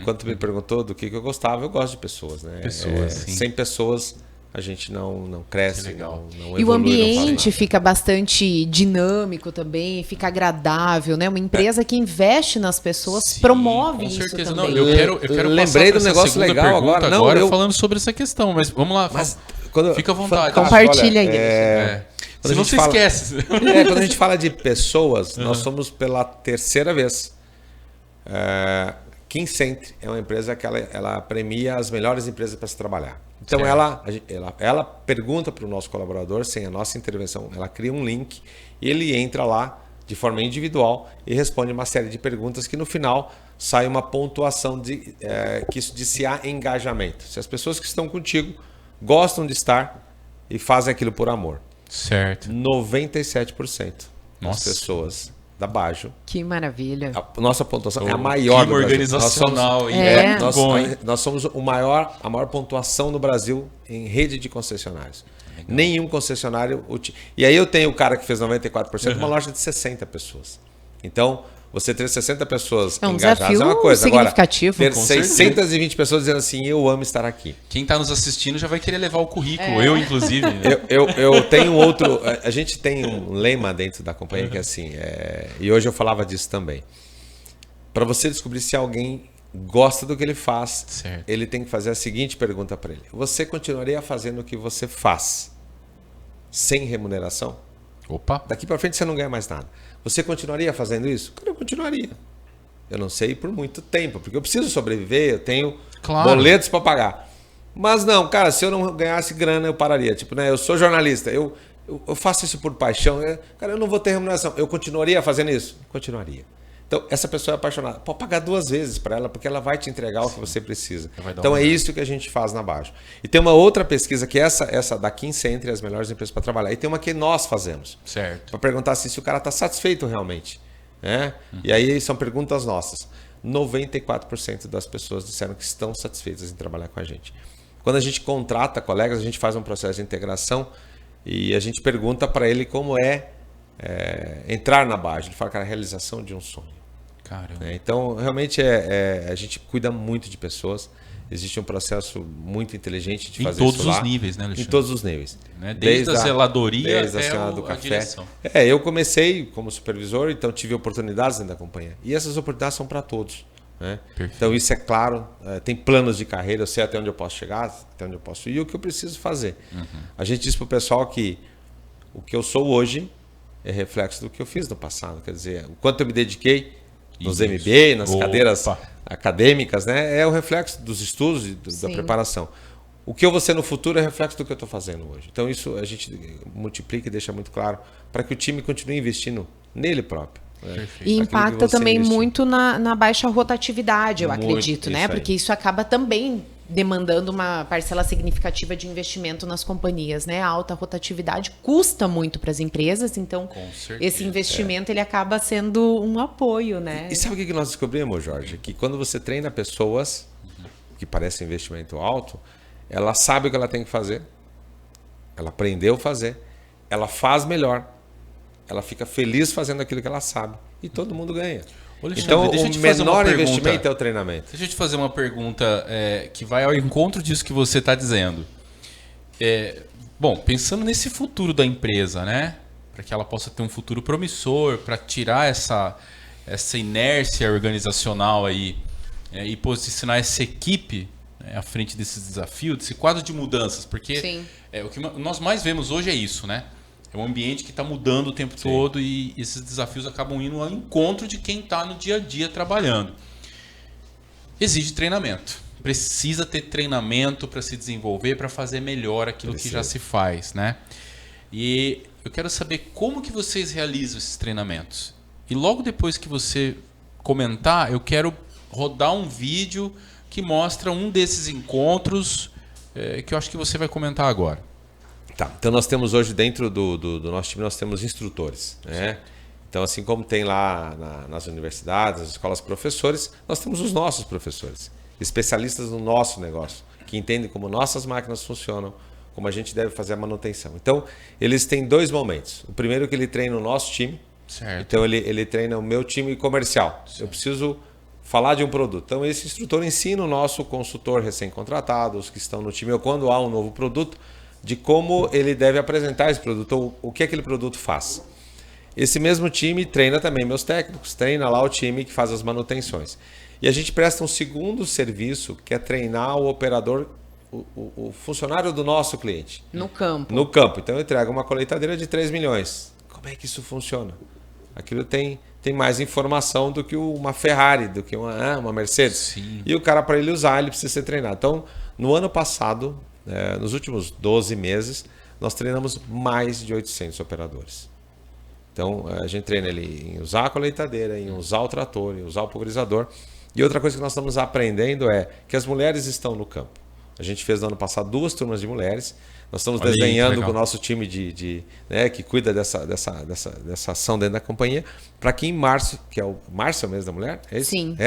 quando tu me perguntou do que eu gostava, eu gosto de pessoas. Né? Pessoas, sim. Sem pessoas, a gente não cresce, não evolui. E o ambiente fica bastante dinâmico também, fica agradável, né? Uma empresa que investe nas pessoas promove isso certeza. também. Não, eu quero lembrei do negócio legal agora. Falando sobre essa questão, mas vamos lá. Fica à vontade. Compartilha aí. Se não se esquece. Quando a gente fala de pessoas, nós somos pela terceira vez. Kincentry é uma empresa que ela premia as melhores empresas para se trabalhar. Então ela pergunta para o nosso colaborador, sem a nossa intervenção, ela cria um link, e ele entra lá de forma individual e responde uma série de perguntas que no final sai uma pontuação que isso diz se há engajamento. Se as pessoas que estão contigo gostam de estar e fazem aquilo por amor. Certo. 97% das pessoas da Bajo. Que maravilha. A nossa pontuação é a maior do Brasil. Organizacional. Nós somos a maior pontuação no Brasil em rede de concessionários. Legal. Nenhum concessionário... E aí eu tenho o cara que fez 94%, uma loja de 60 pessoas. Então, você ter 60 pessoas engajadas é uma coisa. Significativo. Agora, ter 620 pessoas dizendo assim, eu amo estar aqui. Quem está nos assistindo já vai querer levar o currículo, eu inclusive. Né? Eu tenho outro... A gente tem um lema dentro da companhia que é assim, e hoje eu falava disso também. Para você descobrir se alguém gosta do que ele faz, certo, ele tem que fazer a seguinte pergunta para ele. Você continuaria fazendo o que você faz sem remuneração? Opa! Daqui para frente você não ganha mais nada. Você continuaria fazendo isso? Eu continuaria. Eu não sei por muito tempo, porque eu preciso sobreviver, eu tenho boletos para pagar. Mas não, cara, se eu não ganhasse grana, eu pararia. Tipo, né, eu sou jornalista, eu faço isso por paixão. Cara, eu não vou ter remuneração. Eu continuaria fazendo isso? Continuaria. Então, essa pessoa é apaixonada. Pode pagar 2 vezes para ela, porque ela vai te entregar o que você precisa. Então, é isso que a gente faz na Bajo. E tem uma outra pesquisa, que é essa da Kincentry, as melhores empresas para trabalhar. E tem uma que nós fazemos. Certo. Para perguntar se o cara está satisfeito realmente. Né? E aí são perguntas nossas. 94% das pessoas disseram que estão satisfeitas em trabalhar com a gente. Quando a gente contrata colegas, a gente faz um processo de integração e a gente pergunta para ele como entrar na Bajo. Ele fala, cara, a realização de um sonho. Caramba. Então, realmente, a gente cuida muito de pessoas. Existe um processo muito inteligente de fazer isso lá. Em todos os níveis, né, Alexandre? Em todos os níveis. Né? Desde a zeladoria até do café. Direção. Eu comecei como supervisor, então tive oportunidades dentro da companhia. E essas oportunidades são para todos. Né? Então isso é claro, tem planos de carreira, eu sei até onde eu posso chegar, até onde eu posso ir e o que eu preciso fazer. A gente diz para o pessoal que o que eu sou hoje é reflexo do que eu fiz no passado. Quer dizer, o quanto eu me dediquei nos MBA, nas cadeiras acadêmicas, né? É o reflexo dos estudos e da preparação. O que eu vou ser no futuro é reflexo do que eu estou fazendo hoje. Então isso a gente multiplica e deixa muito claro para que o time continue investindo nele próprio. E impacta também muito na baixa rotatividade, eu acredito, né? Porque isso acaba também demandando uma parcela significativa de investimento nas companhias, né? A alta rotatividade custa muito para as empresas, então esse investimento ele acaba sendo um apoio, né? E sabe o que nós descobrimos, Jorge? Que quando você treina pessoas que parecem investimento alto, ela sabe o que ela tem que fazer, ela aprendeu a fazer, ela faz melhor, ela fica feliz fazendo aquilo que ela sabe e todo mundo ganha. Então, o menor investimento é o treinamento. Deixa eu te fazer uma pergunta que vai ao encontro disso que você está dizendo. Bom, pensando nesse futuro da empresa, né? Para que ela possa ter um futuro promissor, para tirar essa inércia organizacional aí e posicionar essa equipe à frente desses desafios, desse quadro de mudanças. Porque o que nós mais vemos hoje é isso, né? É um ambiente que está mudando o tempo todo e esses desafios acabam indo ao encontro de quem está no dia a dia trabalhando. Exige treinamento. Precisa ter treinamento para se desenvolver, para fazer melhor aquilo que já se faz, né? E eu quero saber como que vocês realizam esses treinamentos. E logo depois que você comentar, eu quero rodar um vídeo que mostra um desses encontros que eu acho que você vai comentar agora. Tá, então nós temos hoje dentro do nosso time, nós temos instrutores, né? Então assim como tem lá nas universidades, nas escolas professores, nós temos os nossos professores, especialistas no nosso negócio, que entendem como nossas máquinas funcionam, como a gente deve fazer a manutenção. Então eles têm dois momentos. O primeiro é que ele treina o nosso time, então ele treina o meu time comercial. Eu preciso falar de um produto. Então esse instrutor ensina o nosso consultor recém-contratado, os que estão no time, ou quando há um novo produto, de como ele deve apresentar esse produto, ou o que aquele produto faz. Esse mesmo time treina também meus técnicos, treina lá o time que faz as manutenções. E a gente presta um segundo serviço, que é treinar o operador, o funcionário do nosso cliente. No campo. No campo. Então eu entrego uma colheitadeira de 3 milhões. Como é que isso funciona? Aquilo tem mais informação do que uma Ferrari, do que uma Mercedes. Sim. E o cara, para ele usar, ele precisa ser treinado. Então, no ano passado, nos últimos 12 meses, nós treinamos mais de 800 operadores. Então, a gente treina ele em usar a colheitadeira, em usar o trator, em usar o pulverizador. E outra coisa que nós estamos aprendendo é que as mulheres estão no campo. A gente fez no ano passado 2 turmas de mulheres. Nós estamos desenhando com o nosso time que cuida dessa ação dentro da companhia, para que em março, que é março é o mês da mulher? É isso? Sim.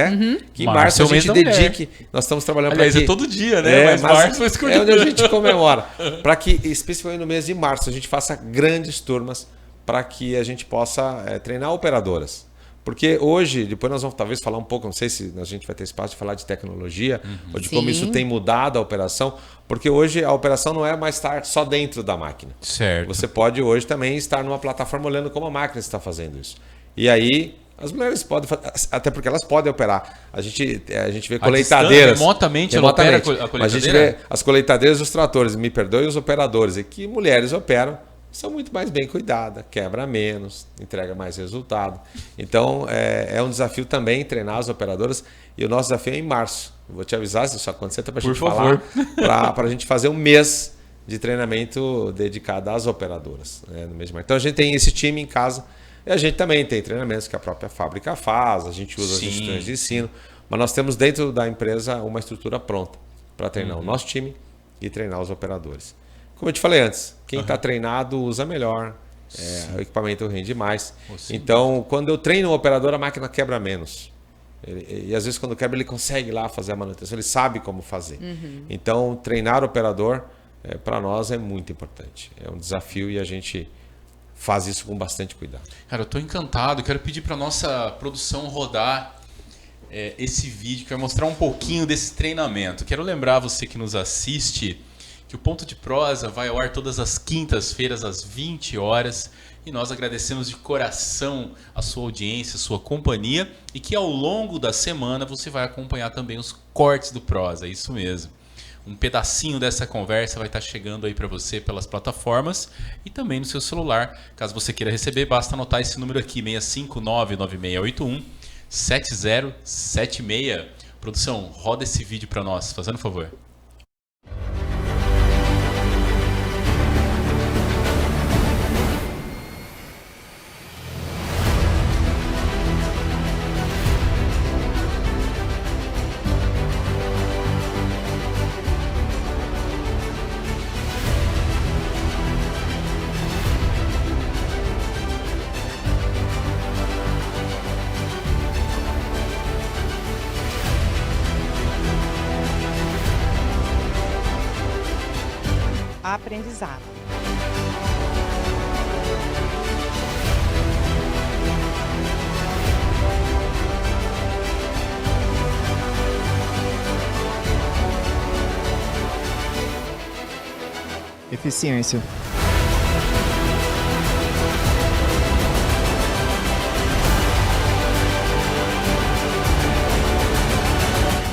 Que em março a gente dedique. Nós estamos trabalhando para que... é todo dia, né? Mas março é onde a gente comemora. Para que, especificamente no mês de março, a gente faça grandes turmas para que a gente possa treinar operadoras. Porque hoje, depois nós vamos talvez falar um pouco, não sei se a gente vai ter espaço de falar de tecnologia, ou de como isso tem mudado a operação, porque hoje a operação não é mais estar só dentro da máquina. Certo. Você pode hoje também estar numa plataforma olhando como a máquina está fazendo isso. E aí, as mulheres podem fazer, até porque elas podem operar. A gente vê colheitadeiras. Remotamente. Ela opera a colheitadeira? A gente vê as colheitadeiras e os tratores, me perdoem os operadores, e que mulheres operam, são muito mais bem cuidadas, quebra menos, entrega mais resultado. Então, é um desafio também treinar as operadoras. E o nosso desafio é em março. Eu vou te avisar se isso acontecer, para a gente falar, para a gente fazer um mês de treinamento dedicado às operadoras, né, no mês de março. Então, a gente tem esse time em casa. E a gente também tem treinamentos que a própria fábrica faz, a gente usa as instituições de ensino. Mas nós temos dentro da empresa uma estrutura pronta para treinar o nosso time e treinar os operadores. Como eu te falei antes, quem está treinado usa melhor, o equipamento rende mais. Então, quando eu treino um operador, a máquina quebra menos. E às vezes quando quebra, ele consegue ir lá fazer a manutenção, ele sabe como fazer. Então, treinar o operador, para nós, é muito importante. É um desafio e a gente faz isso com bastante cuidado. Cara, eu estou encantado. Quero pedir para a nossa produção rodar esse vídeo, que vai mostrar um pouquinho desse treinamento. Quero lembrar você que nos assiste que o Ponto de Prosa vai ao ar todas as quintas-feiras, às 20 horas. E nós agradecemos de coração a sua audiência, a sua companhia e que ao longo da semana você vai acompanhar também os cortes do Prosa, é isso mesmo. Um pedacinho dessa conversa vai estar chegando aí para você pelas plataformas e também no seu celular. Caso você queira receber, basta anotar esse número aqui, 65996817076. Produção, roda esse vídeo para nós, fazendo favor. Aprendizado. Eficiência.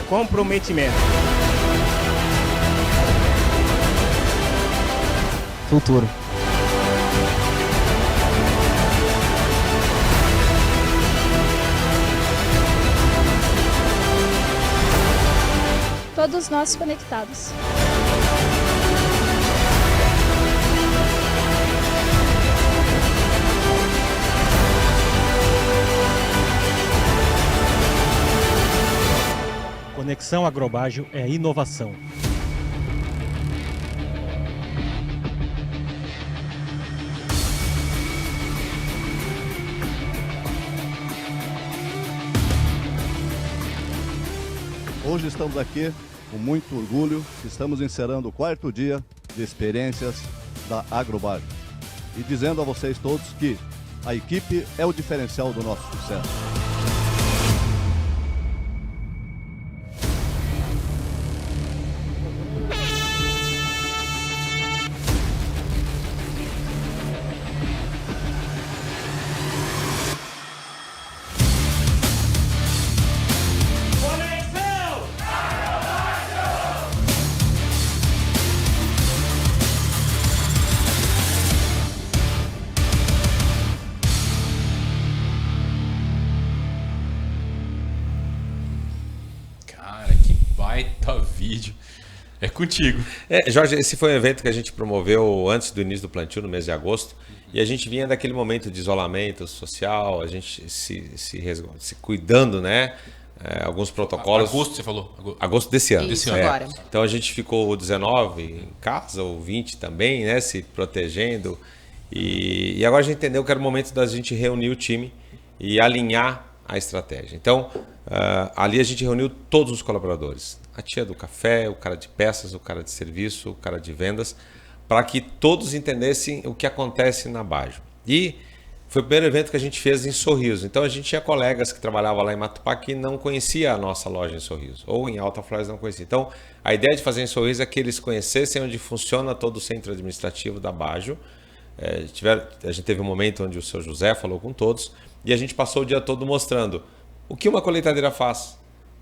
Comprometimento. Futuro. Todos nós conectados. Conexão Agrobágio é inovação. Hoje estamos aqui com muito orgulho, estamos encerrando o 4º dia de experiências da Agrobágio. E dizendo a vocês todos que a equipe é o diferencial do nosso sucesso. Vídeo. É contigo. Jorge, esse foi um evento que a gente promoveu antes do início do plantio, no mês de agosto, e a gente vinha daquele momento de isolamento social, a gente se cuidando, né? Alguns protocolos. Agosto, você falou? Agosto desse ano. Isso, agora. Então a gente ficou 19 em casa, ou 20 também, né? Se protegendo. E agora a gente entendeu que era o momento da gente reunir o time e alinhar a estratégia. Então, ali a gente reuniu todos os colaboradores. A tia do café, o cara de peças, o cara de serviço, o cara de vendas, para que todos entendessem o que acontece na Bajo. E foi o primeiro evento que a gente fez em Sorriso. Então a gente tinha colegas que trabalhavam lá em Matupá que não conhecia a nossa loja em Sorriso, ou em Alta Flores não conhecia. Então a ideia de fazer em Sorriso é que eles conhecessem onde funciona todo o centro administrativo da Bajo. A gente teve um momento onde o seu José falou com todos e a gente passou o dia todo mostrando o que uma colheitadeira faz.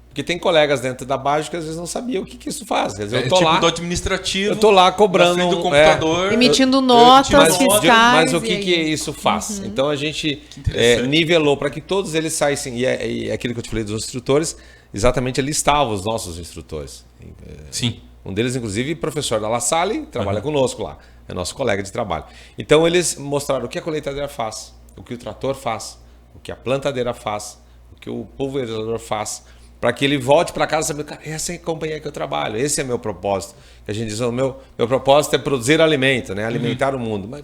Porque tem colegas dentro da Bajo que às vezes não sabiam o que isso faz. Quer dizer, eu tô tipo lá, do administrativo. Eu tô lá cobrando do computador, emitindo notas fiscais. Mas o que isso faz? Uhum. Então a gente nivelou para que todos eles saíssem. E aquilo que eu te falei dos instrutores, exatamente ali estavam os nossos instrutores. Sim. Um deles, inclusive, professor da La Salle, trabalha conosco lá. É nosso colega de trabalho. Então eles mostraram o que a colheitadeira faz, o que o trator faz, o que a plantadeira faz, o que o pulverizador faz, para que ele volte para casa e saber, cara, essa é a companhia que eu trabalho, esse é meu propósito. A gente diz, meu propósito é produzir alimento, né? Alimentar o mundo. Mas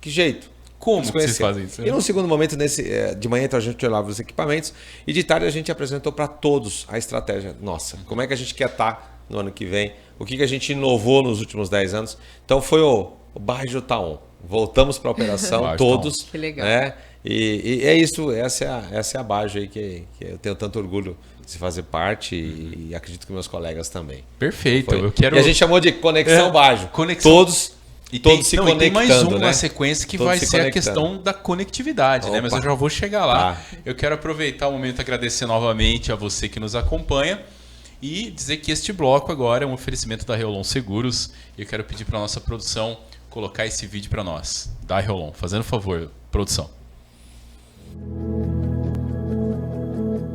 que jeito? Como vocês fazem isso? E num segundo momento, de manhã, então, a gente olhava os equipamentos e de tarde a gente apresentou para todos a estratégia. Nossa, como é que a gente quer estar no ano que vem? O que a gente inovou nos últimos 10 anos? Então foi o Bajo Taon. Voltamos para a operação, todos. Que legal. Né? E é isso, essa é a Bajo aí que eu tenho tanto orgulho de se fazer parte e acredito que meus colegas também. Perfeito. E a gente chamou de Conexão Bajo. Conexão. Todos E todos tem, se conectando, tem mais uma né? sequência que Todos vai se ser a conectando. questão da conectividade, né? Mas eu já vou chegar lá. Eu quero aproveitar o momento e agradecer novamente a você que nos acompanha e dizer que este bloco agora é um oferecimento da Reolon Seguros. E eu quero pedir para nossa produção colocar esse vídeo para nós, da Reolon. Fazendo favor, produção.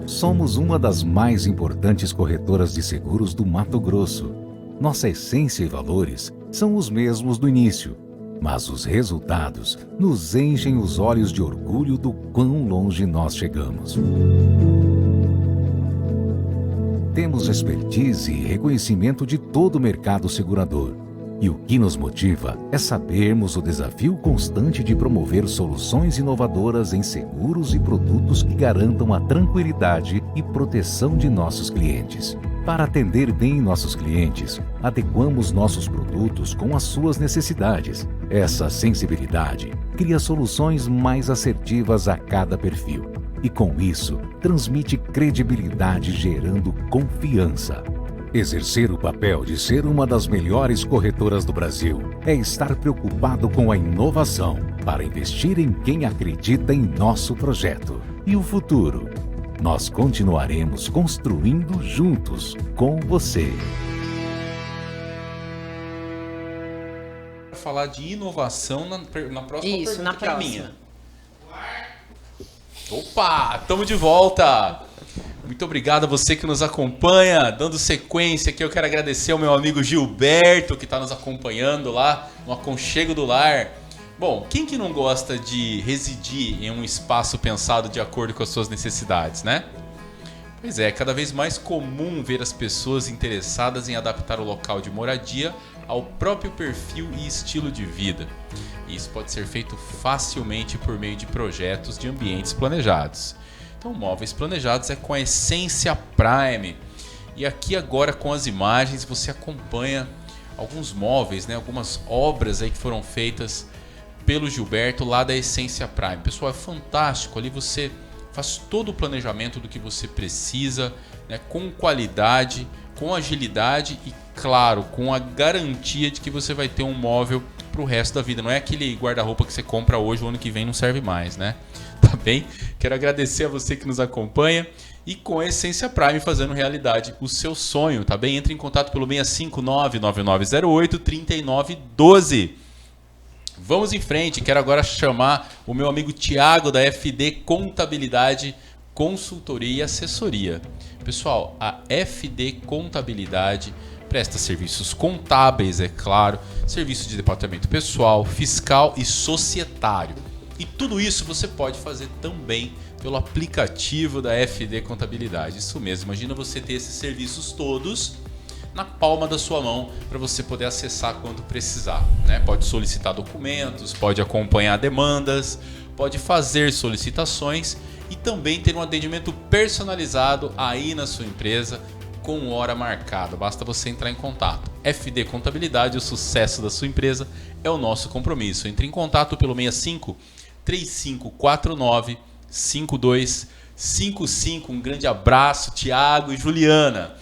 Somos uma das mais importantes corretoras de seguros do Mato Grosso. Nossa essência e valores são os mesmos do início, mas os resultados nos enchem os olhos de orgulho do quão longe nós chegamos. Temos expertise e reconhecimento de todo o mercado segurador. E o que nos motiva é sabermos o desafio constante de promover soluções inovadoras em seguros e produtos que garantam a tranquilidade e proteção de nossos clientes. Para atender bem nossos clientes, adequamos nossos produtos com as suas necessidades. Essa sensibilidade cria soluções mais assertivas a cada perfil. E com isso, transmite credibilidade gerando confiança. Exercer o papel de ser uma das melhores corretoras do Brasil é estar preocupado com a inovação para investir em quem acredita em nosso projeto. E o futuro? Nós continuaremos construindo juntos com você. Para falar de inovação na próxima pergunta, na que é a próxima. minha. Opa, estamos de volta! Muito obrigado a você que nos acompanha, dando sequência aqui. Eu quero agradecer ao meu amigo Gilberto, que está nos acompanhando lá no Aconchego do Lar. Bom, quem que não gosta de residir em um espaço pensado de acordo com as suas necessidades, né? Pois é, cada vez mais comum ver as pessoas interessadas em adaptar o local de moradia ao próprio perfil e estilo de vida. E isso pode ser feito facilmente por meio de projetos de ambientes planejados. Então, móveis planejados é com a Essência Prime. E aqui agora com as imagens você acompanha alguns móveis, né? Algumas obras aí que foram feitas pelo Gilberto lá da Essência Prime. Pessoal, é fantástico. Ali você faz todo o planejamento do que você precisa, né? Com qualidade, com agilidade e, claro, com a garantia de que você vai ter um móvel para o resto da vida. Não é aquele guarda-roupa que você compra hoje, o ano que vem não serve mais, né? Tá bem? Quero agradecer a você que nos acompanha e com a Essência Prime fazendo realidade o seu sonho, tá bem? Entre em contato pelo 659-9908-3912. Vamos em frente, quero agora chamar o meu amigo Tiago da FD Contabilidade, Consultoria e Assessoria. Pessoal, a FD Contabilidade presta serviços contábeis, é claro, serviço de departamento pessoal, fiscal e societário. E tudo isso você pode fazer também pelo aplicativo da FD Contabilidade. Isso mesmo, imagina você ter esses serviços todos na palma da sua mão para você poder acessar quando precisar, né? Pode solicitar documentos, pode acompanhar demandas, pode fazer solicitações e também ter um atendimento personalizado aí na sua empresa com hora marcada. Basta você entrar em contato. FD Contabilidade, o sucesso da sua empresa é o nosso compromisso. Entre em contato pelo 65 3549 5255. Um grande abraço, Tiago e Juliana.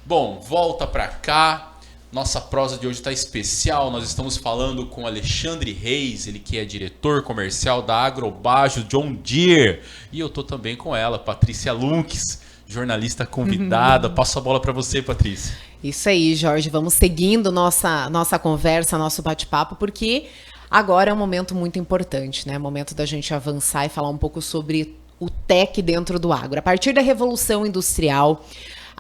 Bom, volta para cá. Nossa prosa de hoje está especial. Nós estamos falando com Alexandre Reis, ele que é diretor comercial da Agrobajo John Deere. E eu tô também com ela, Patrícia Lunques, jornalista convidada. Passo a bola para você, Patrícia. Isso aí, Jorge. Vamos seguindo nossa conversa, nosso bate-papo, porque agora é um momento muito importante, né? Momento da gente avançar e falar um pouco sobre o tech dentro do agro. A partir da Revolução Industrial,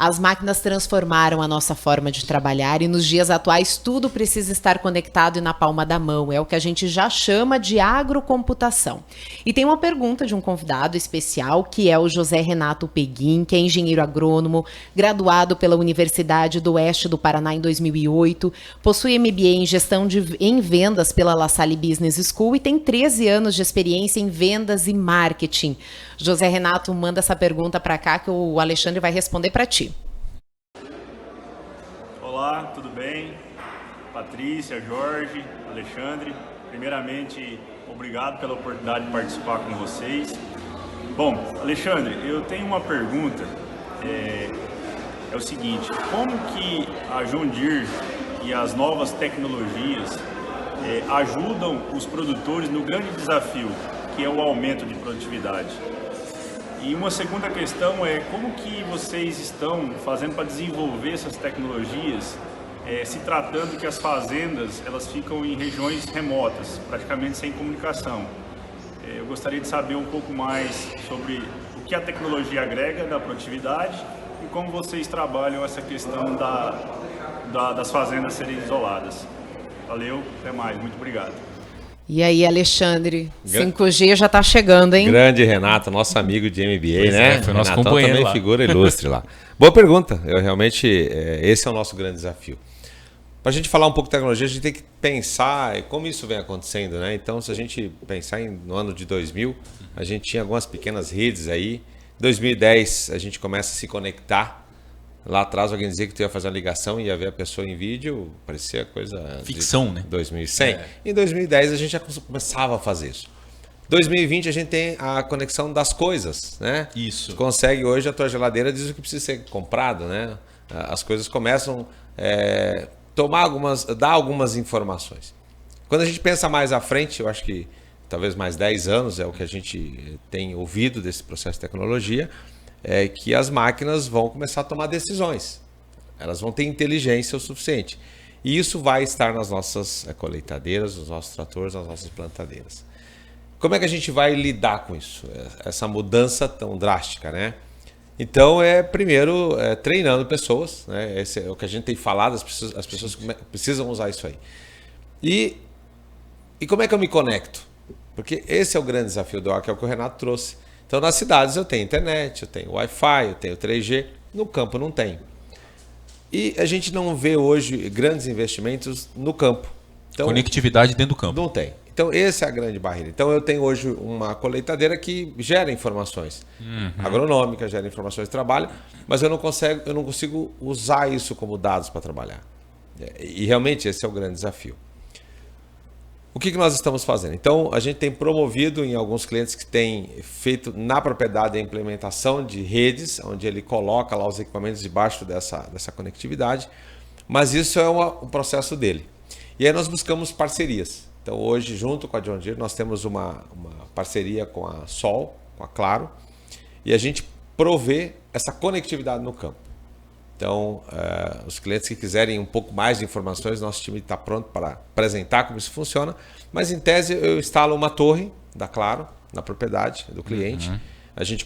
as máquinas transformaram a nossa forma de trabalhar e nos dias atuais tudo precisa estar conectado e na palma da mão. É o que a gente já chama de agrocomputação. E tem uma pergunta de um convidado especial, que é o José Renato Peguim, que é engenheiro agrônomo, graduado pela Universidade do Oeste do Paraná em 2008, possui MBA em gestão em vendas pela La Salle Business School e tem 13 anos de experiência em vendas e marketing. José Renato, manda essa pergunta para cá que o Alexandre vai responder para ti. Olá, tudo bem? Patrícia, Jorge, Alexandre. Primeiramente, obrigado pela oportunidade de participar com vocês. Bom, Alexandre, eu tenho uma pergunta. É o seguinte, como que a John Deere e as novas tecnologias ajudam os produtores no grande desafio, que é o aumento de produtividade. E uma segunda questão é como que vocês estão fazendo para desenvolver essas tecnologias, se tratando que as fazendas elas ficam em regiões remotas, praticamente sem comunicação. Eu gostaria de saber um pouco mais sobre o que a tecnologia agrega na produtividade e como vocês trabalham essa questão das fazendas serem isoladas. Valeu, até mais, muito obrigado. E aí, Alexandre, 5G já está chegando, hein? Grande Renato, nosso amigo de MBA, né? Foi nosso Renatão companheiro também lá. figura ilustre lá. Boa pergunta. Eu realmente, esse é o nosso grande desafio. Para a gente falar um pouco de tecnologia, a gente tem que pensar como isso vem acontecendo, né? Então, se a gente pensar no ano de 2000, a gente tinha algumas pequenas redes aí. Em 2010, a gente começa a se conectar. Lá atrás, alguém dizia que tu ia fazer uma ligação e ia ver a pessoa em vídeo, parecia coisa... Ficção, né? 2100. Em 2010, a gente já começava a fazer isso. 2020, a gente tem a conexão das coisas, né? Isso. Tu consegue hoje, a tua geladeira diz o que precisa ser comprado, né? As coisas começam a dar algumas informações. Quando a gente pensa mais à frente, eu acho que talvez mais 10 anos é o que a gente tem ouvido desse processo de tecnologia, é que as máquinas vão começar a tomar decisões. Elas vão ter inteligência o suficiente. E isso vai estar nas nossas colheitadeiras, nos nossos tratores, nas nossas plantadeiras. Como é que a gente vai lidar com isso? Essa mudança tão drástica, né? Então, primeiro, treinando pessoas, né? Esse é o que a gente tem falado, as pessoas precisam usar isso aí. E como é que eu me conecto? Porque esse é o grande desafio do ar, que é o que o Renato trouxe. Então, nas cidades eu tenho internet, eu tenho Wi-Fi, eu tenho 3G, no campo não tem. E a gente não vê hoje grandes investimentos no campo. Então, conectividade dentro do campo. Não tem. Então, essa é a grande barreira. Então, eu tenho hoje uma colheitadeira que gera informações agronômicas, gera informações de trabalho, mas eu não consigo usar isso como dados para trabalhar. E realmente esse é o grande desafio. O que nós estamos fazendo? Então, a gente tem promovido em alguns clientes que têm feito na propriedade a implementação de redes, onde ele coloca lá os equipamentos debaixo dessa conectividade, mas isso é um processo dele. E aí nós buscamos parcerias. Então, hoje, junto com a John Deere, nós temos uma parceria com a Sol, com a Claro, e a gente provê essa conectividade no campo. Então, os clientes que quiserem um pouco mais de informações, nosso time está pronto para apresentar como isso funciona. Mas, em tese, eu instalo uma torre da Claro na propriedade do cliente. A gente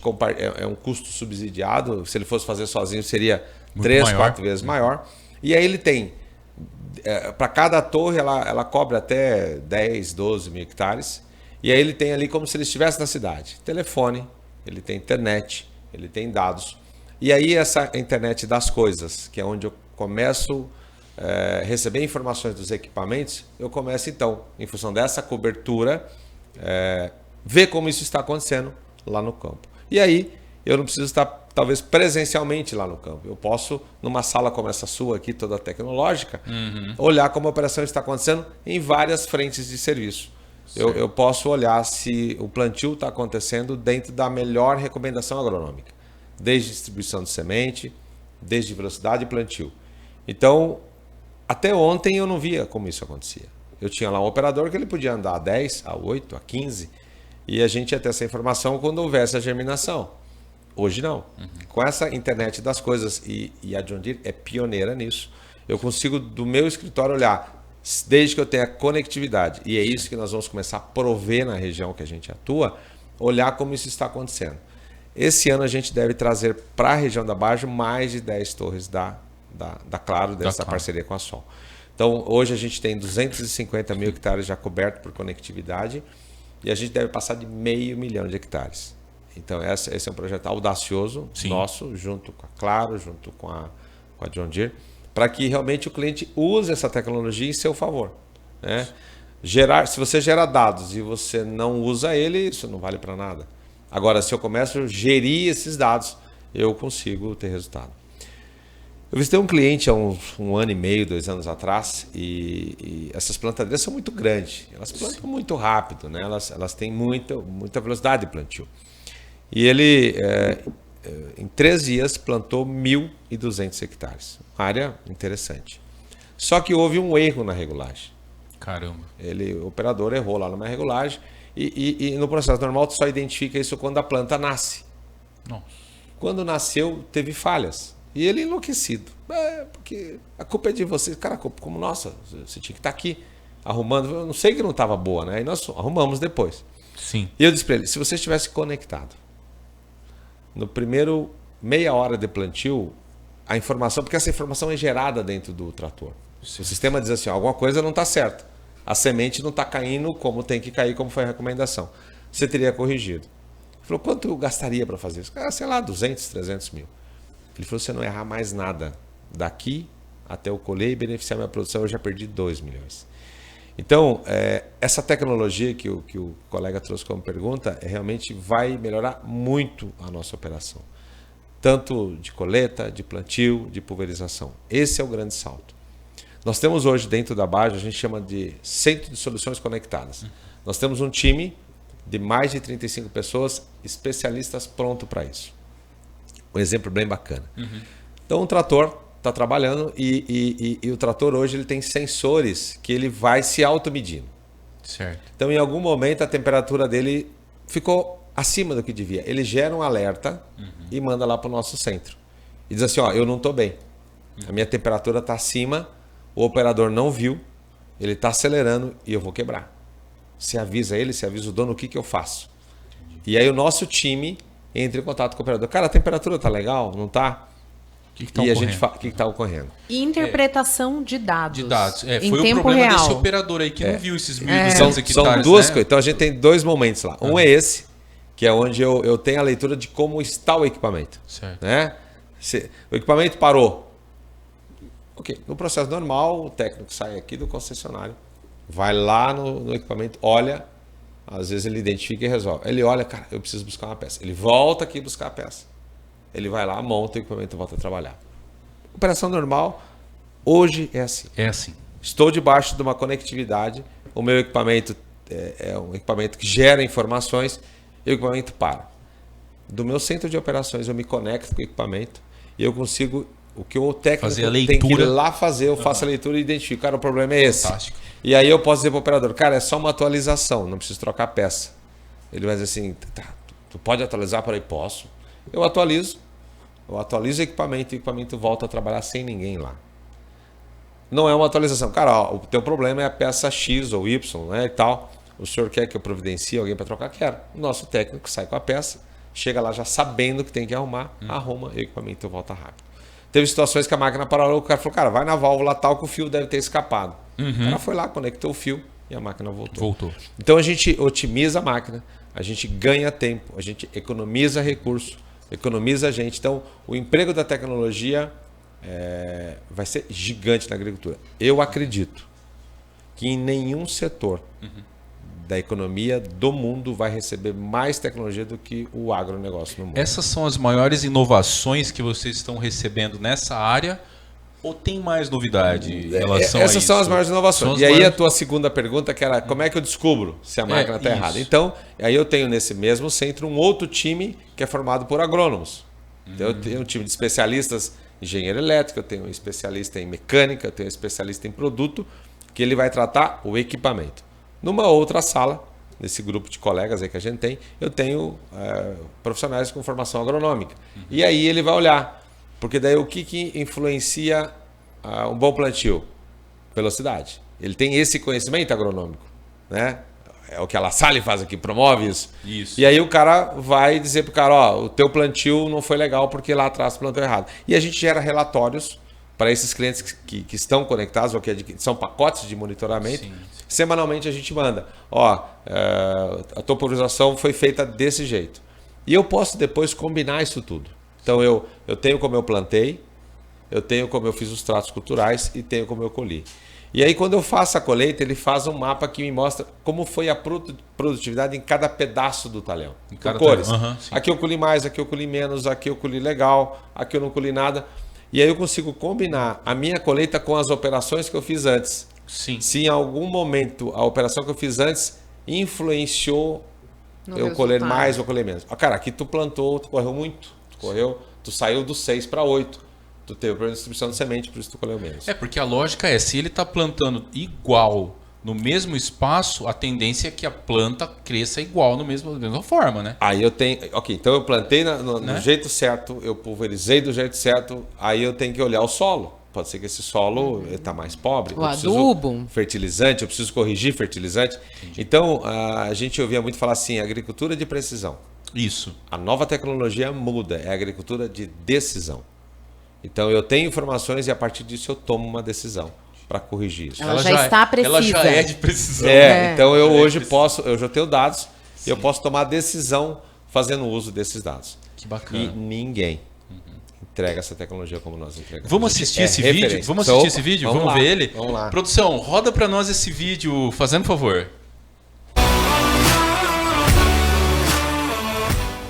é um custo subsidiado. Se ele fosse fazer sozinho, seria 3, 4 vezes maior. E aí ele tem, para cada torre, ela cobre até 10, 12 mil hectares. E aí ele tem ali como se ele estivesse na cidade. Telefone, ele tem internet, ele tem dados. E aí essa internet das coisas, que é onde eu começo a receber informações dos equipamentos, eu começo então, em função dessa cobertura, ver como isso está acontecendo lá no campo. E aí eu não preciso estar talvez presencialmente lá no campo. Eu posso, numa sala como essa sua aqui, toda tecnológica, olhar como a operação está acontecendo em várias frentes de serviço. Eu posso olhar se o plantio está acontecendo dentro da melhor recomendação agronômica. Desde distribuição de semente, desde velocidade de plantio. Então, até ontem eu não via como isso acontecia. Eu tinha lá um operador que ele podia andar a 10, a 8, a 15, e a gente ia ter essa informação quando houvesse a germinação. Hoje não. Com essa internet das coisas, e a John Deere é pioneira nisso, eu consigo do meu escritório olhar, desde que eu tenha conectividade, e é isso que nós vamos começar a prover na região que a gente atua, olhar como isso está acontecendo. Esse ano a gente deve trazer para a região da Bajo mais de 10 torres da Claro, dessa parceria com a Sol. Então, hoje a gente tem 250 mil hectares já cobertos por conectividade e a gente deve passar de 500 mil de hectares. Então, esse é um projeto audacioso nosso, junto com a Claro, junto com a John Deere, para que realmente o cliente use essa tecnologia em seu favor, né? Se você gera dados e você não usa ele, isso não vale para nada. Agora, se eu começo a gerir esses dados, eu consigo ter resultado. Eu visitei um cliente há um ano e meio, 2 anos atrás, e essas plantadeiras são muito grandes. Elas plantam muito rápido, né? Elas têm muita velocidade de plantio. E ele, em 3 dias, plantou 1.200 hectares. Uma área interessante. Só que houve um erro na regulagem. Caramba. O operador errou lá numa regulagem e no processo normal tu só identifica isso quando a planta nasce. Nossa. Quando nasceu, teve falhas. E ele enlouquecido. Porque a culpa é de vocês. Cara, como nossa, você tinha que estar aqui arrumando. Eu não sei que não estava boa, né? E nós arrumamos depois. Sim. E eu disse para ele, se você estivesse conectado, no primeiro meia hora de plantio, a informação, porque essa informação é gerada dentro do trator. Sim. O sistema diz assim, alguma coisa não está certa. A semente não está caindo como tem que cair, como foi a recomendação. Você teria corrigido. Ele falou, quanto eu gastaria para fazer isso? Sei lá, 200, 300 mil. Ele falou, se você não errar mais nada daqui até eu colher e beneficiar minha produção, eu já perdi 2 milhões. Então, essa tecnologia que o colega trouxe como pergunta, realmente vai melhorar muito a nossa operação. Tanto de coleta, de plantio, de pulverização. Esse é o grande salto. Nós temos hoje dentro da Baggio, a gente chama de Centro de Soluções Conectadas. Nós temos um time de mais de 35 pessoas, especialistas pronto para isso. Um exemplo bem bacana. Então, um trator está trabalhando e o trator hoje ele tem sensores que ele vai se automedindo. Certo. Então, em algum momento, a temperatura dele ficou acima do que devia. Ele gera um alerta e manda lá para o nosso centro. E diz assim, eu não estou bem. A minha temperatura está acima, o operador não viu, ele está acelerando e eu vou quebrar. Você avisa ele, você avisa o dono, o que eu faço? E aí o nosso time entra em contato com o operador. Cara, a temperatura está legal? Não está? O que está ocorrendo? E interpretação de dados. De dados. Foi em o tempo problema real. desse operador aí que não viu esses 1.200 hectares. São duas coisas. Então a gente tem 2 momentos lá. Um é esse, que é onde eu tenho a leitura de como está o equipamento. Certo. Né? O equipamento parou. Ok, no processo normal, o técnico sai aqui do concessionário, vai lá no equipamento, olha, às vezes ele identifica e resolve. Ele olha, cara, eu preciso buscar uma peça. Ele volta aqui buscar a peça. Ele vai lá, monta o equipamento e volta a trabalhar. Operação normal, hoje é assim. É assim. Estou debaixo de uma conectividade, o meu equipamento é um equipamento que gera informações e o equipamento para. Do meu centro de operações eu me conecto com o equipamento e eu consigo, o que o técnico tem que ir lá fazer, eu faço a leitura e identifico, cara, o problema é esse. Fantástico. E aí eu posso dizer para o operador, cara, é só uma atualização, não preciso trocar peça. Ele vai dizer assim, tá, tu pode atualizar? Para aí, posso. Eu atualizo o equipamento volta a trabalhar sem ninguém lá. Não é uma atualização. Cara, o teu problema é a peça X ou Y, né, e tal. O senhor quer que eu providencie alguém para trocar? Quero. O nosso técnico sai com a peça, chega lá já sabendo que tem que arrumar, arruma e o equipamento volta rápido. Teve situações que a máquina parou, o cara falou, cara, vai na válvula tal que o fio deve ter escapado. O cara foi lá, conectou o fio e a máquina voltou. Então a gente otimiza a máquina, a gente ganha tempo, a gente economiza recurso, economiza gente. Então o emprego da tecnologia vai ser gigante na agricultura. Eu acredito que em nenhum setor da economia do mundo vai receber mais tecnologia do que o agronegócio no mundo. Essas são as maiores inovações que vocês estão recebendo nessa área? Ou tem mais novidade em relação a isso? Essas são as maiores inovações. E aí a tua segunda pergunta, que era como é que eu descubro se a máquina está errada? Então, aí eu tenho nesse mesmo centro um outro time que é formado por agrônomos. Então, eu tenho um time de especialistas em engenharia elétrica, eu tenho um especialista em mecânica, eu tenho um especialista em produto, que ele vai tratar o equipamento. Numa outra sala, nesse grupo de colegas aí que a gente tem, eu tenho profissionais com formação agronômica. E aí ele vai olhar, porque daí o que influencia um bom plantio? Velocidade. Ele tem esse conhecimento agronômico, né? É o que a La Salle faz aqui, promove isso. E aí o cara vai dizer pro cara, ó, o teu plantio não foi legal porque lá atrás plantou errado. E a gente gera relatórios para esses clientes que estão conectados, ou que são pacotes de monitoramento. Sim. Semanalmente a gente manda, ó, a tua pulverização foi feita desse jeito. E eu posso depois combinar isso tudo. Então eu tenho como eu plantei, eu tenho como eu fiz os tratos culturais e tenho como eu colhi. E aí quando eu faço a colheita, ele faz um mapa que me mostra como foi a produtividade em cada pedaço do talhão. Em cada cores. Aqui eu colhi mais, aqui eu colhi menos, aqui eu colhi legal, aqui eu não colhi nada. E aí eu consigo combinar a minha colheita com as operações que eu fiz antes. Sim. Se em algum momento a operação que eu fiz antes influenciou eu colher mais ou colher menos. Cara, aqui tu plantou, tu correu muito. Tu saiu do 6 para 8. Tu teve problema de distribuição de semente, por isso tu colheu menos. Porque a lógica é, se ele está plantando igual no mesmo espaço, a tendência é que a planta cresça igual da mesma forma, né? Aí eu tenho... Ok, então eu plantei no Né? jeito certo, eu pulverizei do jeito certo, aí eu tenho que olhar o solo. Pode ser que esse solo está mais pobre. O eu preciso adubo. fertilizante, eu preciso corrigir fertilizante. Então, a gente ouvia muito falar assim, agricultura de precisão. Isso. A nova tecnologia muda, é a agricultura de decisão. Então, eu tenho informações e a partir disso eu tomo uma decisão para corrigir isso. Ela já está precisa. Ela já é de precisão. Então eu Ela hoje é de eu já tenho dados e eu posso tomar decisão fazendo uso desses dados. Que bacana. E ninguém entrega essa tecnologia como nós entregamos. Vamos assistir esse vídeo? Vamos assistir esse vídeo? Vamos lá, ver ele? Vamos lá. Produção, roda para nós esse vídeo, fazendo favor.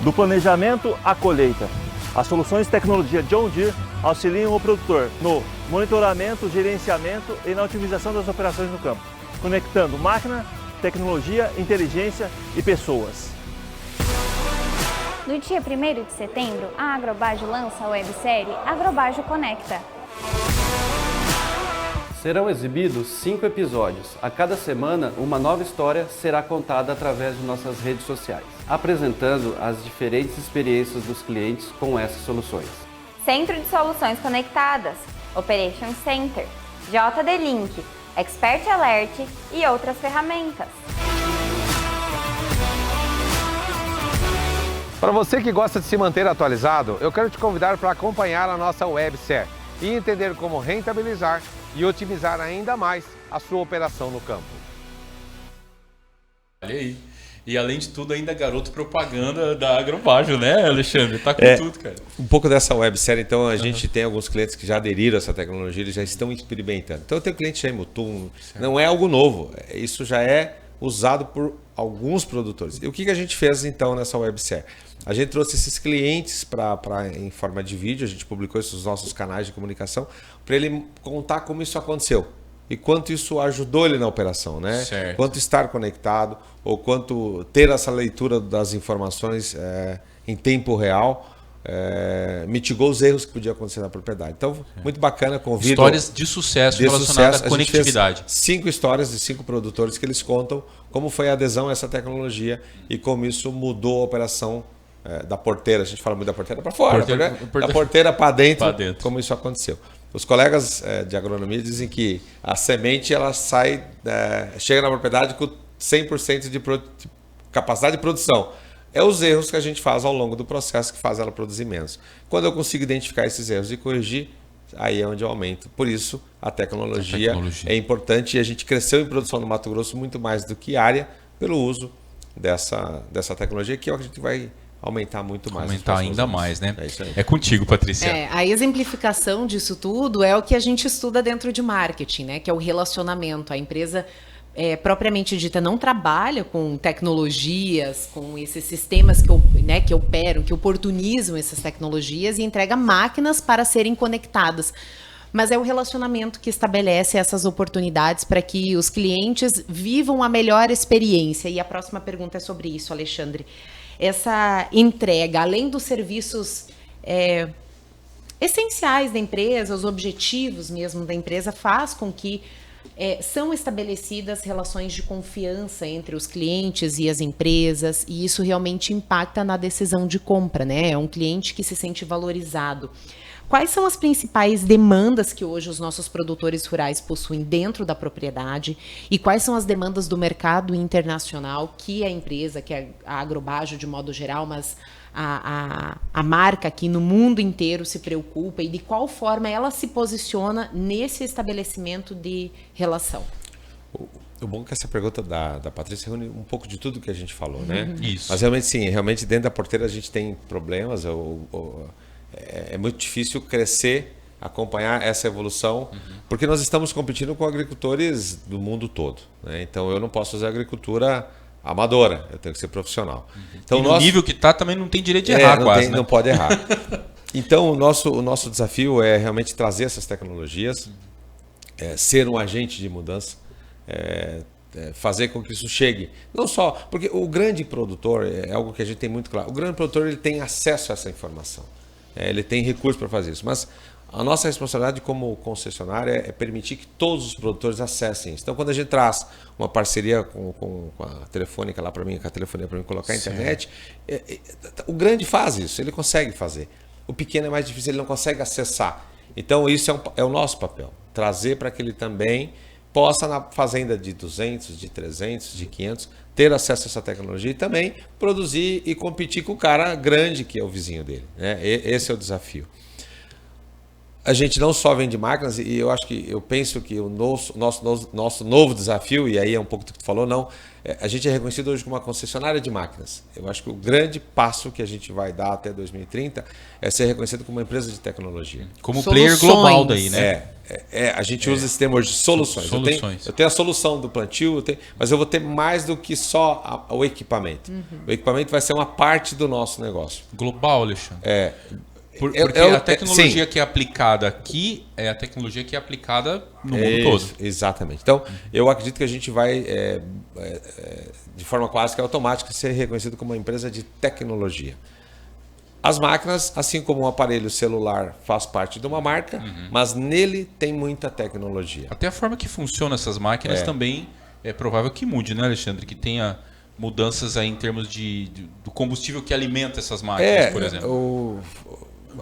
Do planejamento à colheita, as soluções de tecnologia John Deere auxiliam o produtor no monitoramento, gerenciamento e na otimização das operações no campo, conectando máquina, tecnologia, inteligência e pessoas. No dia 1º de setembro, a Agrobajo lança a websérie Agrobajo Conecta. Serão exibidos 5 episódios. A cada semana, uma nova história será contada através de nossas redes sociais, apresentando as diferentes experiências dos clientes com essas soluções. Centro de Soluções Conectadas, Operation Center, JD Link, Expert Alert e outras ferramentas. Para você que gosta de se manter atualizado, eu quero te convidar para acompanhar a nossa websérie e entender como rentabilizar e otimizar ainda mais a sua operação no campo. Olha aí. E além de tudo, ainda garoto propaganda da Agrobajo, né, Alexandre? Tá com tudo, cara. Um pouco dessa websérie, então, a gente tem alguns clientes que já aderiram a essa tecnologia, eles já estão experimentando. Então, eu tenho cliente já em Mutum, não é algo novo, isso já é usado por alguns produtores. E o que a gente fez, então, nessa websérie? A gente trouxe esses clientes em forma de vídeo, a gente publicou isso nos nossos canais de comunicação, para ele contar como isso aconteceu e quanto isso ajudou ele na operação, né? Certo. Quanto estar conectado ou quanto ter essa leitura das informações em tempo real mitigou os erros que podiam acontecer na propriedade. Então, muito bacana, convido... Histórias de sucesso relacionadas à conectividade. 5 histórias de 5 produtores que eles contam como foi a adesão a essa tecnologia e como isso mudou a operação da porteira. A gente fala muito da porteira para fora, da porteira para dentro, como isso aconteceu. Os colegas de agronomia dizem que a semente ela sai, chega na propriedade com 100% de capacidade de produção. É os erros que a gente faz ao longo do processo que faz ela produzir menos. Quando eu consigo identificar esses erros e corrigir, aí é onde eu aumento. Por isso, a tecnologia é importante e a gente cresceu em produção no Mato Grosso muito mais do que área pelo uso dessa tecnologia, que é o que a gente vai aumentar muito mais. Aumentar ainda mais, né? É isso aí. É contigo, Patrícia. A exemplificação disso tudo é o que a gente estuda dentro de marketing, né? Que é o relacionamento. A empresa propriamente dita não trabalha com tecnologias, com esses sistemas que operam, que oportunizam essas tecnologias e entrega máquinas para serem conectadas. Mas é o relacionamento que estabelece essas oportunidades para que os clientes vivam a melhor experiência. E a próxima pergunta é sobre isso, Alexandre. Essa entrega, além dos serviços essenciais da empresa, os objetivos mesmo da empresa, faz com que são estabelecidas relações de confiança entre os clientes e as empresas, e isso realmente impacta na decisão de compra, né? É um cliente que se sente valorizado. Quais são as principais demandas que hoje os nossos produtores rurais possuem dentro da propriedade e quais são as demandas do mercado internacional que a empresa, que é a Agrobajo de modo geral, mas a marca aqui no mundo inteiro se preocupa e de qual forma ela se posiciona nesse estabelecimento de relação? O bom é que essa pergunta da Patrícia reúne um pouco de tudo que a gente falou, né? Isso. Mas realmente sim, realmente dentro da porteira a gente tem problemas, é muito difícil crescer, acompanhar essa evolução, porque nós estamos competindo com agricultores do mundo todo, né? Então eu não posso fazer agricultura amadora, eu tenho que ser profissional. Então, e no nível que está também não tem direito de errar quase, né? Não pode errar. Então o nosso desafio é realmente trazer essas tecnologias, ser um agente de mudança, fazer com que isso chegue. Não só, porque o grande produtor, é algo que a gente tem muito claro, o grande produtor ele tem acesso a essa informação. Ele tem recurso para fazer isso, mas A nossa responsabilidade como concessionária é permitir que todos os produtores acessem isso. Então, quando a gente traz uma parceria com a Telefônica lá para mim, com a telefonia para mim colocar a internet, o grande faz isso, ele consegue fazer. O pequeno é mais difícil, ele não consegue acessar. Então, isso é o nosso papel, trazer para que ele também possa, na fazenda de 200, de 300, de 500, ter acesso a essa tecnologia e também produzir e competir com o cara grande que é o vizinho dele, né? Esse é o desafio. A gente não só vende máquinas, e eu penso que o nosso novo desafio, e aí é um pouco do que tu falou, a gente é reconhecido hoje como uma concessionária de máquinas. Eu acho que o grande passo que a gente vai dar até 2030 é ser reconhecido como uma empresa de tecnologia. Como player global daí, né? A gente usa esse termo de soluções. Eu tenho a solução do plantio, mas eu vou ter mais do que só o equipamento. O equipamento vai ser uma parte do nosso negócio. Global, Alexandre. Porque a tecnologia que é aplicada aqui é a tecnologia que é aplicada no mundo todo. Exatamente. Então, eu acredito que a gente vai, de forma quase que automática, ser reconhecido como uma empresa de tecnologia. As máquinas, assim como um aparelho celular faz parte de uma marca, mas nele tem muita tecnologia. Até a forma que funcionam essas máquinas também é provável que mude, né, Alexandre? Que tenha mudanças aí em termos do combustível que alimenta essas máquinas, por exemplo.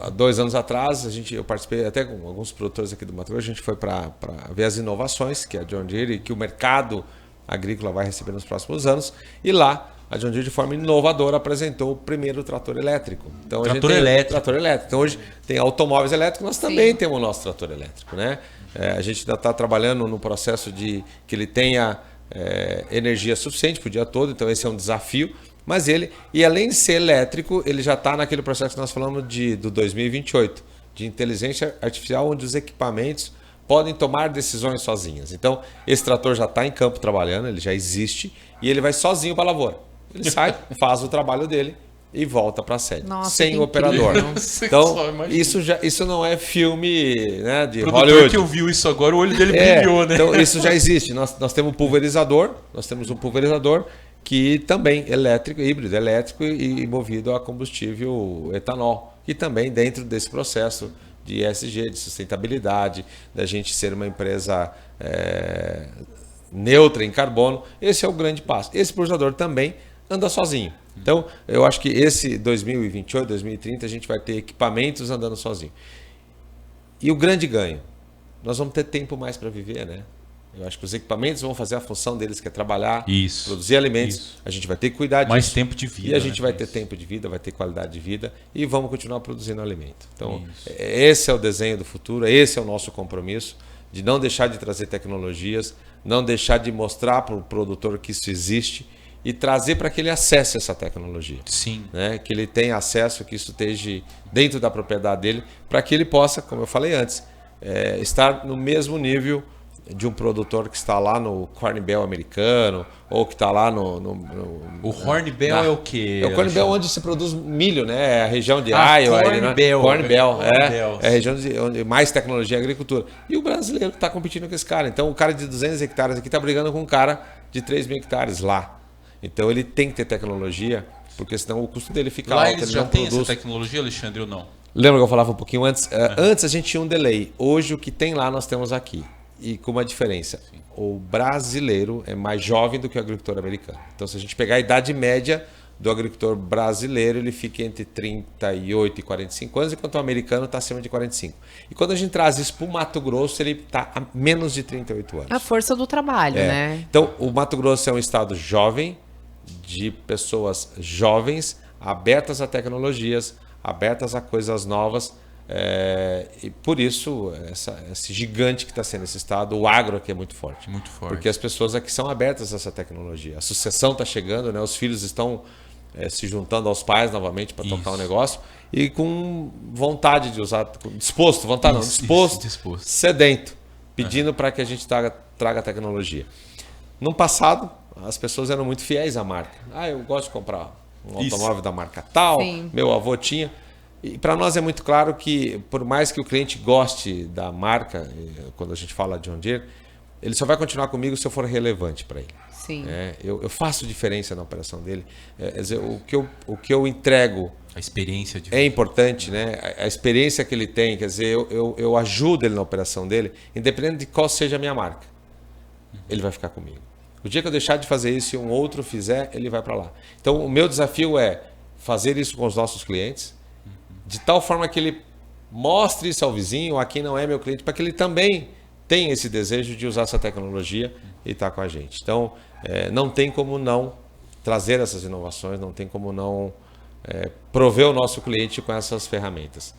Há 2 anos atrás, eu participei até com alguns produtores aqui do Mato Grosso, a gente foi para ver as inovações que a John Deere e que o mercado agrícola vai receber nos próximos anos. E lá, a John Deere, de forma inovadora, apresentou o primeiro trator elétrico. Então, trator elétrico. Então, hoje tem automóveis elétricos, nós também temos o nosso trator elétrico, né? A gente ainda está trabalhando no processo de que ele tenha energia suficiente para o dia todo, então esse é um desafio. Mas e além de ser elétrico, ele já está naquele processo que nós falamos do 2028, de inteligência artificial, onde os equipamentos podem tomar decisões sozinhas. Então, esse trator já está em campo trabalhando, ele já existe, e ele vai sozinho para a lavoura. Ele sai, faz o trabalho dele e volta para a sede, sem o operador. Então, isso não é filme, né, de Hollywood. O produtor que ouviu isso agora, o olho dele brilhou, né? Então, isso já existe. Nós temos um pulverizador, que também híbrido elétrico e movido a combustível etanol. E também dentro desse processo de ESG, de sustentabilidade, da gente ser uma empresa neutra em carbono, esse é o grande passo. Esse pulverizador também anda sozinho. Então, eu acho que esse 2028, 2030, a gente vai ter equipamentos andando sozinho. E o grande ganho, nós vamos ter tempo mais para viver, né? Eu acho que os equipamentos vão fazer a função deles, que é trabalhar, produzir alimentos. A gente vai ter que cuidar disso. Mais tempo de vida. E a gente vai ter tempo de vida, vai ter qualidade de vida e vamos continuar produzindo alimento. Então, esse é o desenho do futuro, esse é o nosso compromisso, de não deixar de trazer tecnologias, não deixar de mostrar para o produtor que isso existe e trazer para que ele acesse essa tecnologia. Sim. Né? Que ele tenha acesso, que isso esteja dentro da propriedade dele, para que ele possa, como eu falei antes, estar no mesmo nível de um produtor que está lá no Corn Belt americano, ou que está lá o Corn Belt é o quê? É o Corn Belt onde se produz milho, né? É a região de Iowa. Corn Belt. Corn Belt, é a região onde mais tecnologia e agricultura. E o brasileiro está competindo com esse cara. Então, o cara de 200 hectares aqui está brigando com um cara de 3 mil hectares lá. Então, ele tem que ter tecnologia, porque senão o custo dele fica lá alto. Eles já têm essa tecnologia, Alexandre, ou não? Lembra que eu falava um pouquinho antes? Antes a gente tinha um delay. Hoje, o que tem lá, nós temos aqui. E com uma diferença, o brasileiro é mais jovem do que o agricultor americano. Então, se a gente pegar a idade média do agricultor brasileiro, ele fica entre 38 e 45 anos, enquanto o americano está acima de 45. E quando a gente traz isso para o Mato Grosso, ele está a menos de 38 anos. A força do trabalho, né? Então, o Mato Grosso é um estado jovem, de pessoas jovens, abertas a tecnologias, abertas a coisas novas. E por isso, esse gigante que está sendo esse estado, o agro aqui é muito forte. Muito forte. Porque as pessoas aqui são abertas a essa tecnologia. A sucessão está chegando, né? Os filhos estão se juntando aos pais novamente para tocar o negócio e com vontade de usar, disposto, sedento, pedindo para que a gente traga tecnologia. No passado, as pessoas eram muito fiéis à marca. Eu gosto de comprar um automóvel da marca tal, meu avô tinha. E para nós é muito claro que, por mais que o cliente goste da marca, quando a gente fala de John Deere, ele só vai continuar comigo se eu for relevante para ele. Sim. Eu faço diferença na operação dele. Quer dizer, o que eu entrego A experiência de... é importante, né? A experiência que ele tem, quer dizer, eu ajudo ele na operação dele, independente de qual seja a minha marca. Ele vai ficar comigo. O dia que eu deixar de fazer isso e um outro fizer, ele vai para lá. Então, o meu desafio é fazer isso com os nossos clientes, de tal forma que ele mostre isso ao vizinho, a quem não é meu cliente, para que ele também tenha esse desejo de usar essa tecnologia e estar com a gente. Então, não tem como não trazer essas inovações, não tem como não prover o nosso cliente com essas ferramentas.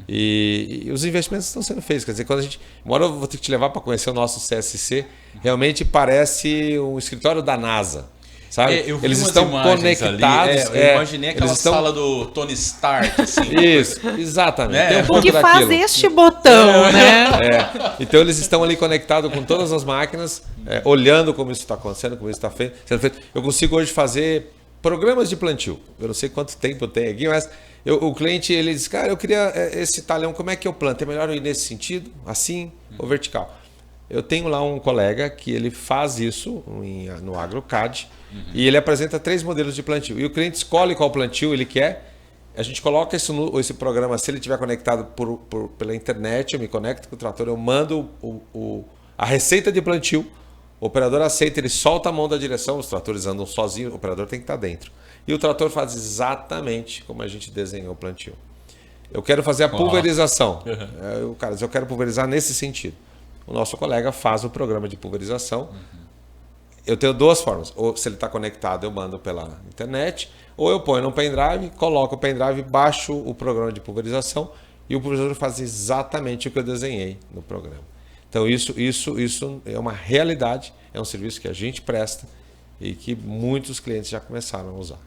E os investimentos estão sendo feitos. Quer dizer, quando a gente... Uma hora eu vou ter que te levar para conhecer o nosso CSC. Realmente parece um escritório da NASA. Sabe? Eu vi eles umas estão imagens conectados. Ali, eu imaginei aquela sala do Tony Stark. Assim, isso, exatamente. Tem um O pouco que faz daquilo. este botão, né? Então eles estão ali conectados com todas as máquinas, olhando como isso está acontecendo, como isso está sendo feito. Eu consigo hoje fazer programas de plantio. Eu não sei quanto tempo eu tenho aqui, mas o cliente ele diz, cara, eu queria esse talhão, como é que eu planto? É melhor eu ir nesse sentido, assim ou vertical? Eu tenho lá um colega que ele faz isso no AgroCAD e ele apresenta 3 modelos de plantio. E o cliente escolhe qual plantio ele quer. A gente coloca esse programa, se ele estiver conectado pela internet, eu me conecto com o trator, eu mando a receita de plantio, o operador aceita, ele solta a mão da direção, os tratores andam sozinhos, o operador tem que estar dentro. E o trator faz exatamente como a gente desenhou o plantio. Eu quero fazer a pulverização. Eu quero pulverizar nesse sentido. O nosso colega faz o programa de pulverização. Eu tenho 2 formas. Ou se ele está conectado, eu mando pela internet. Ou eu ponho no pendrive, coloco o pendrive, baixo o programa de pulverização e o pulverizador faz exatamente o que eu desenhei no programa. Então isso é uma realidade, é um serviço que a gente presta e que muitos clientes já começaram a usar.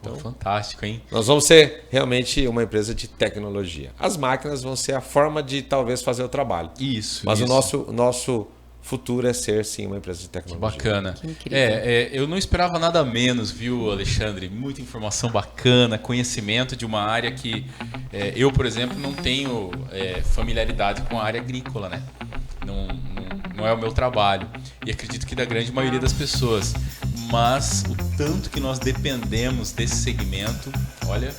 Então, fantástico, hein? Nós vamos ser realmente uma empresa de tecnologia. As máquinas vão ser a forma de talvez fazer o trabalho. Isso. Mas o nosso futuro é ser sim uma empresa de tecnologia. Que bacana. Eu não esperava nada menos, viu, Alexandre? Muita informação bacana, conhecimento de uma área que eu, por exemplo, não tenho familiaridade com a área agrícola, né? Não é o meu trabalho. E acredito que da grande maioria das pessoas. Mas o tanto que nós dependemos desse segmento, olha,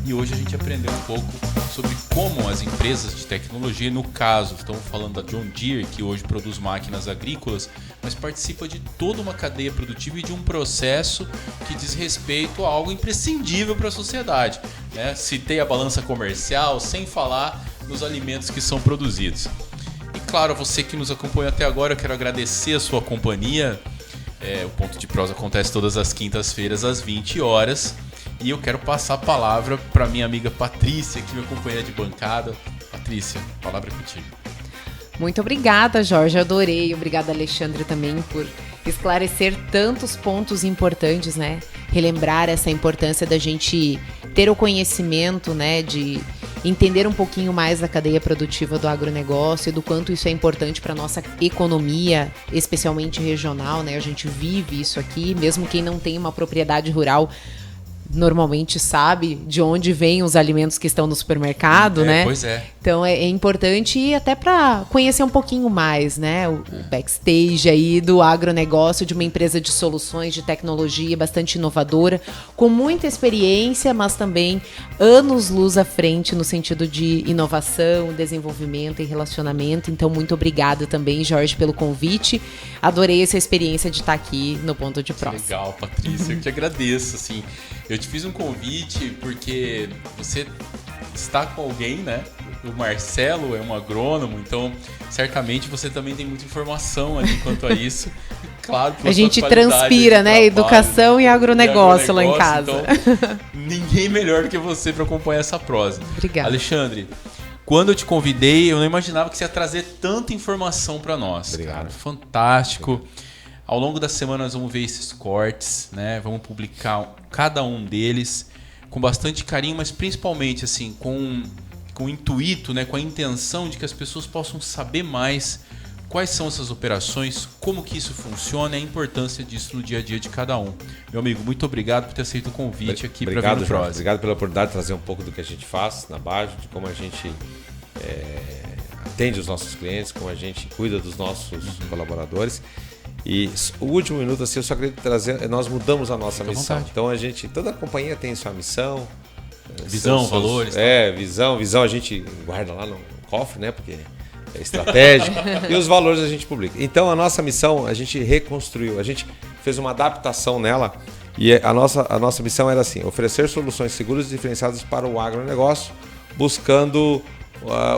e hoje a gente aprendeu um pouco sobre como as empresas de tecnologia, no caso, estamos falando da John Deere, que hoje produz máquinas agrícolas, mas participa de toda uma cadeia produtiva e de um processo que diz respeito a algo imprescindível para a sociedade, né? Citei a balança comercial, sem falar nos alimentos que são produzidos. E claro, você que nos acompanha até agora, eu quero agradecer a sua companhia. O Ponto de Prosa acontece todas as quintas-feiras às 20 horas. E eu quero passar a palavra para minha amiga Patrícia, que me acompanha de bancada. Patrícia, a palavra é contigo. Muito obrigada, Jorge. Adorei. Obrigada, Alexandre, também por esclarecer tantos pontos importantes, né? Relembrar essa importância da gente ter o conhecimento, né? De entender um pouquinho mais da cadeia produtiva do agronegócio e do quanto isso é importante para a nossa economia, especialmente regional, né? A gente vive isso aqui, mesmo quem não tem uma propriedade rural normalmente sabe de onde vêm os alimentos que estão no supermercado, né? Pois é. Então é importante ir até para conhecer um pouquinho mais, né? O backstage aí do agronegócio, de uma empresa de soluções de tecnologia bastante inovadora, com muita experiência, mas também anos-luz à frente no sentido de inovação, desenvolvimento e relacionamento. Então, muito obrigada também, Jorge, pelo convite. Adorei essa experiência de estar aqui no Ponto de Prosa. Legal, Patrícia. Eu te agradeço, assim. Eu te fiz um convite porque você está com alguém, né? O Marcelo é um agrônomo, então certamente você também tem muita informação ali quanto a isso. E, claro, a gente transpira, né? Educação e agronegócio lá em casa. Então, ninguém melhor do que você para acompanhar essa prosa. Obrigada. Alexandre, quando eu te convidei, eu não imaginava que você ia trazer tanta informação para nós. Obrigado. Cara. Fantástico. Ao longo da semana nós vamos ver esses cortes, né? Vamos publicar cada um deles com bastante carinho, mas principalmente assim com o intuito, né? Com a intenção de que as pessoas possam saber mais quais são essas operações, como que isso funciona e a importância disso no dia a dia de cada um. Meu amigo, muito obrigado por ter aceito o convite aqui para vir no Prosa. Obrigado pela oportunidade de trazer um pouco do que a gente faz na base, de como a gente atende os nossos clientes, como a gente cuida dos nossos colaboradores. E o último minuto, assim, eu só queria trazer, nós mudamos a nossa missão. Então toda a companhia tem sua missão, Visão, valores. Visão a gente guarda lá no cofre, né? Porque é estratégico. E os valores a gente publica. Então a nossa missão, a gente reconstruiu, a gente fez uma adaptação nela. E a nossa missão era assim: oferecer soluções seguras e diferenciadas para o agronegócio, buscando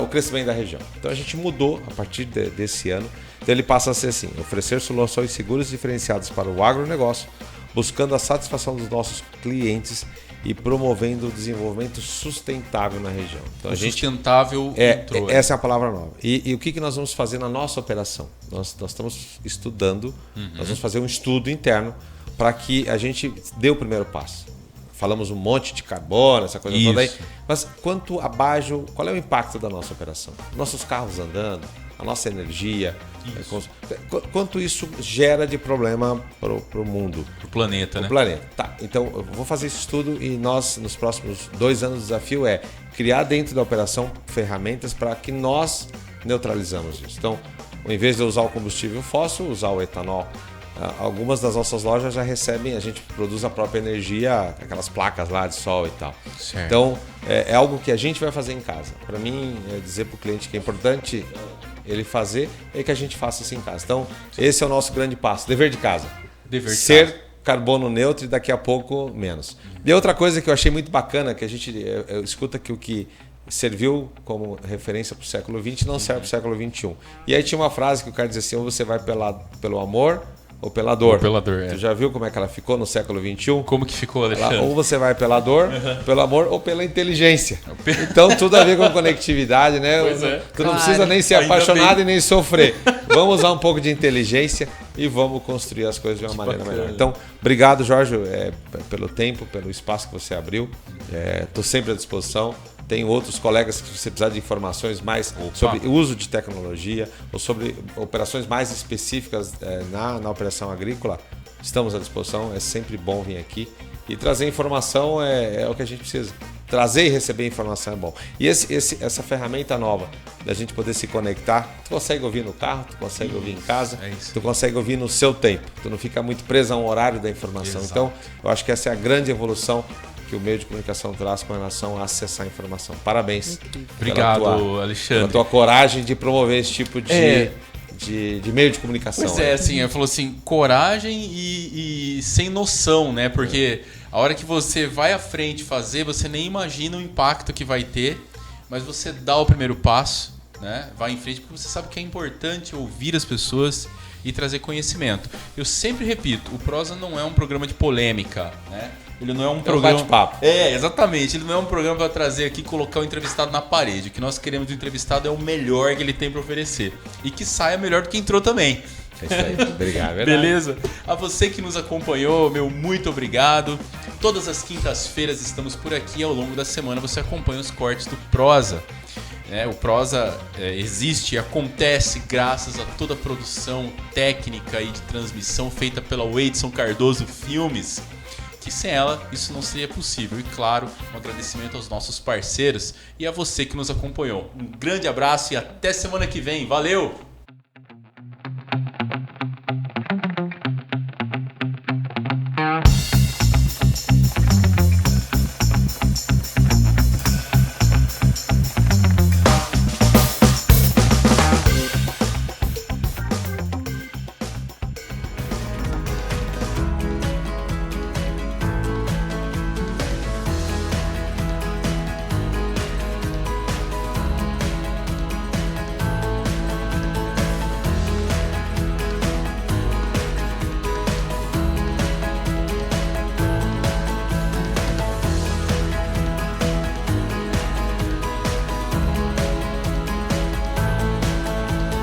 o crescimento da região. Então a gente mudou a partir desse ano. Então ele passa a ser assim: oferecer soluções seguras e diferenciadas para o agronegócio, buscando a satisfação dos nossos clientes e promovendo o desenvolvimento sustentável na região. Então, sustentável entrou. Essa é a palavra nova. E o que nós vamos fazer na nossa operação? Nós estamos estudando, nós vamos fazer um estudo interno para que a gente dê o primeiro passo. Falamos um monte de carbono, essa coisa toda aí. Mas quanto abaixo, qual é o impacto da nossa operação? Nossos carros andando, a nossa energia, quanto isso gera de problema para o mundo? Para o planeta, né? Planeta. Tá, então eu vou fazer esse estudo e nós, nos próximos 2 anos, o desafio é criar dentro da operação ferramentas para que nós neutralizamos isso. Então, ao invés de usar o combustível fóssil, usar o etanol. Algumas das nossas lojas já recebem, a gente produz a própria energia, aquelas placas lá de sol e tal. Certo. Então, é algo que a gente vai fazer em casa. Para mim, dizer para o cliente que é importante ele fazer, é que a gente faça isso em casa. Então, esse é o nosso grande passo, dever de casa. Ser carbono neutro e daqui a pouco menos. E outra coisa que eu achei muito bacana, que a gente escuta que o que serviu como referência para o século XX não serve para o século XXI. E aí tinha uma frase que o cara dizia assim: ou você vai pelo amor ou pela dor. Tu já viu como é que ela ficou no século XXI? Como que ficou, Alexandre? Ou você vai pela dor, pelo amor ou pela inteligência. Então tudo a ver com conectividade, né? Tu não precisa nem ser apaixonado e nem sofrer. Vamos usar um pouco de inteligência e vamos construir as coisas de uma maneira melhor. Então, obrigado, Jorge, pelo tempo, pelo espaço que você abriu. Estou sempre à disposição. Tem outros colegas que, se você precisar de informações mais sobre o uso de tecnologia ou sobre operações mais específicas na operação agrícola, estamos à disposição. É sempre bom vir aqui. E trazer informação é o que a gente precisa. Trazer e receber informação é bom. E essa ferramenta nova, da gente poder se conectar, tu consegue ouvir no carro, tu consegue ouvir em casa, tu consegue ouvir no seu tempo. Tu não fica muito preso a um horário da informação. Exato. Então, eu acho que essa é a grande evolução que o meio de comunicação traz com relação a acessar a informação. Parabéns. Obrigado, Alexandre. Pela tua coragem de promover esse tipo de meio de comunicação. Pois assim, ele falou assim, coragem e sem noção, né? Porque a hora que você vai à frente fazer, você nem imagina o impacto que vai ter, mas você dá o primeiro passo, né? Vai em frente porque você sabe que é importante ouvir as pessoas e trazer conhecimento. Eu sempre repito, o Prosa não é um programa de polêmica, né? Ele não é um programa... bate-papo. Exatamente. Ele não é um programa para trazer aqui e colocar o entrevistado na parede. O que nós queremos do entrevistado é o melhor que ele tem para oferecer. E que saia melhor do que entrou também. É isso aí. Obrigado. Beleza? A você que nos acompanhou, meu muito obrigado. Todas as quintas-feiras estamos por aqui. Ao longo da semana você acompanha os cortes do Prosa. O Prosa existe e acontece graças a toda a produção técnica e de transmissão feita pela Weidson Cardoso Filmes, que sem ela isso não seria possível. E claro, um agradecimento aos nossos parceiros e a você que nos acompanhou. Um grande abraço e até semana que vem. Valeu!